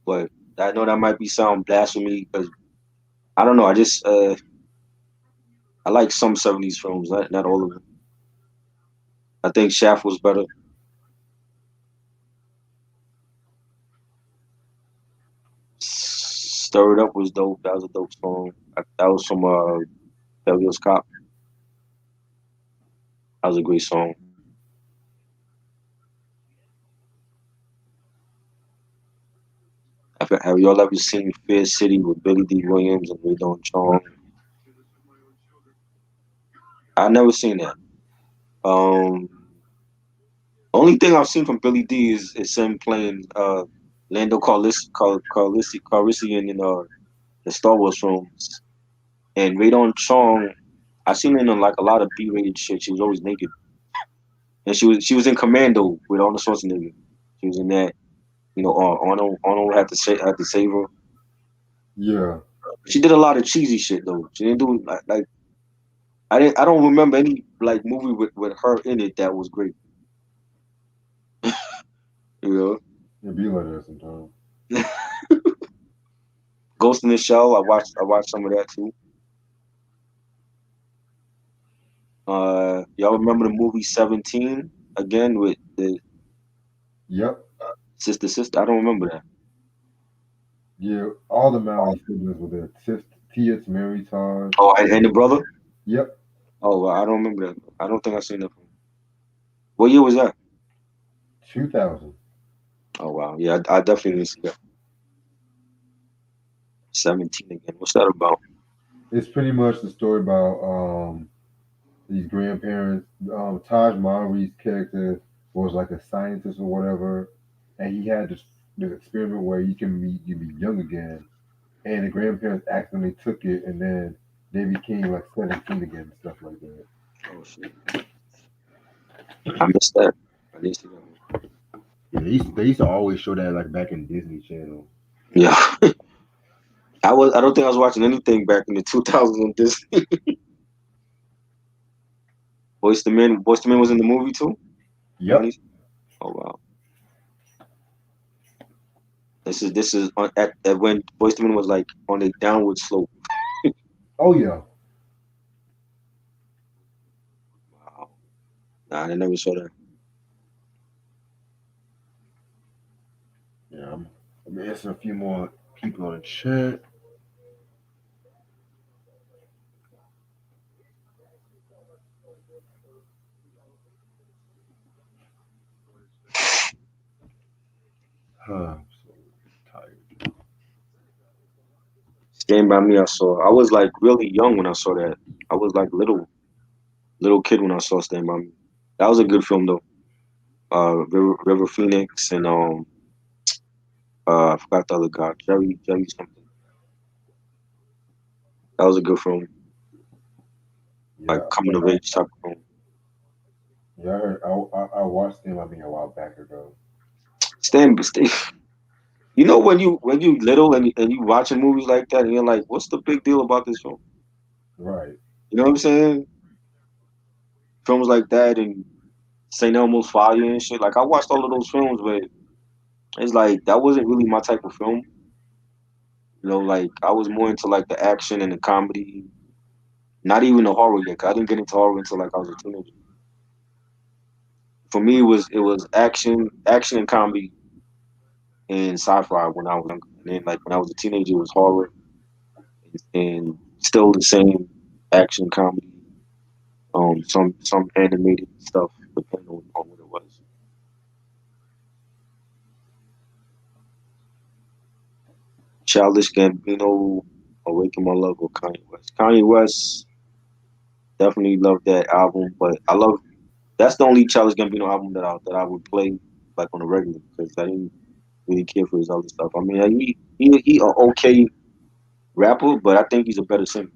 But I know that might be sound blasphemy because I don't know. I like some '70s films, not all of them. I think Shaft was better. Stir It Up was dope. That was a dope song. That was from Beverly Hills Cop. That was a great song. Have y'all ever seen Fair City with Billy D. Williams and Ray Don Chong? I never seen that. Um, Only thing I've seen from Billy D is him playing Lando Calrissian in the Star Wars films. And Ray Don Chong, I seen her in like a lot of B-rated shit. She was always naked, and she was in Commando with Arnold Schwarzenegger. She was in that. Arnold had to save her. Yeah. She did a lot of cheesy shit though. She didn't do like I don't remember any like movie with her in it that was great. You It be like that sometimes. know, Ghost in the Shell. I watched some of that too. Y'all remember the movie 17 again with the Yep. sister? I don't remember that. Yeah, all the Maui siblings were there. Tia, Mary, Taj. Oh, and the brother. Yep, Oh, well, I don't remember that. I don't think I seen that film. What year was that? 2000. Oh wow, yeah, I definitely didn't see that. 17 again. What's that about? It's pretty much the story about these grandparents. Taj Mowry's character was like a scientist or whatever, and he had this experiment where you be young again, and the grandparents accidentally took it, and then they became like 17 again and stuff like that. Oh shit, I missed that. I didn't see that one. Yeah, they used to always show that like back in Disney Channel. Yeah, I don't think I was watching anything back in the 2000s on Disney. Boyz the Men was in the movie too. Yep. 90s. Oh wow, this is at when Boyz the Men was like on a downward slope. Oh yeah. Wow, nah, I never saw that. Yeah. I'm answering a few more people on the chat. I'm so tired. Stand by Me. I saw. I was like really young when I saw that. I was like little kid when I saw Stand by Me. That was a good film though. River Phoenix and I forgot the other guy, Jerry something. That was a good film, like Yeah. coming of age type of film. Yeah, I heard. I watched them. I mean, a while back ago. Stay. You know when you little and you watching movies like that and you're like, what's the big deal about this film? Right. You know what I'm saying? Films like that and Saint Elmo's Fire and shit. Like I watched all of those films, but it's like that wasn't really my type of film. You know, like I was more into like the action and the comedy, not even the horror yet. 'Cause I didn't get into horror until like I was a teenager. For me, it was action and comedy and sci-fi when I was younger. And then like when I was a teenager, it was horror and still the same action comedy, some animated stuff depending on what it was. Childish Gambino, Awaken My Love or Kanye West. Kanye West definitely love that album, but I love that's the only Childish Gambino album that I would play like on a regular because I didn't really care for his other stuff. I mean, like, he a okay rapper, but I think he's a better singer.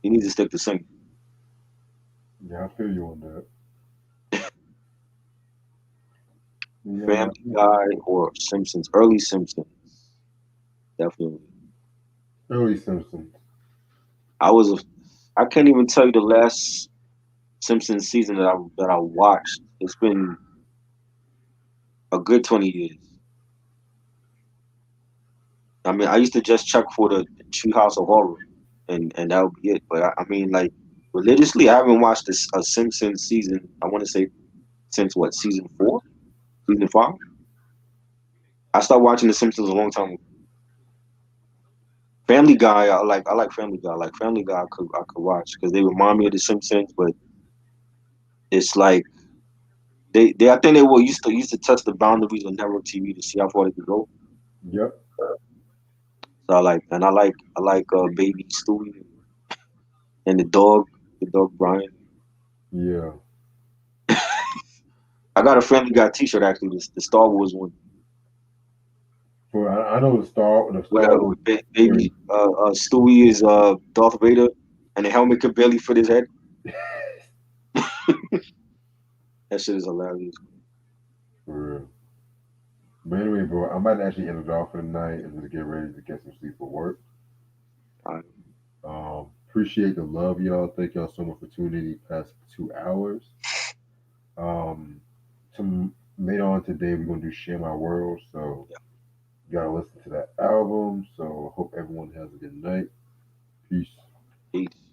He needs to stick to singing. Yeah, I feel you on that. Yeah, man. Family Guy or Simpsons, early Simpsons, definitely. Early Simpsons. I was, a, I can't even tell you the last Simpsons season that I watched. It's been a good 20 years. I mean, I used to just check for the Treehouse of Horror, and that would be it. But I mean, like religiously, I haven't watched a Simpsons season. I want to say since what season four, season five. I started watching The Simpsons a long time ago. Family Guy, I like Family Guy. Like Family Guy, I could watch because they remind me of The Simpsons, but it's like they I think they were used to test the boundaries of network TV to see how far they could go. Yep. So I like Baby Stewie and the dog Brian. Yeah. I got a Family Guy T-shirt actually, the Star Wars one, For I know the Star where Wars series. Baby Stewie is Darth Vader, and the helmet could barely fit his head. That shit is hilarious. For real. But anyway, bro, I might actually end it off for the night and just get ready to get some sleep for work. All right. Appreciate the love, y'all. Thank y'all so much for tuning in these past 2 hours. Um, later on today, we're gonna do "Share My World," so Yeah. you gotta listen to that album. So hope everyone has a good night. Peace. Peace.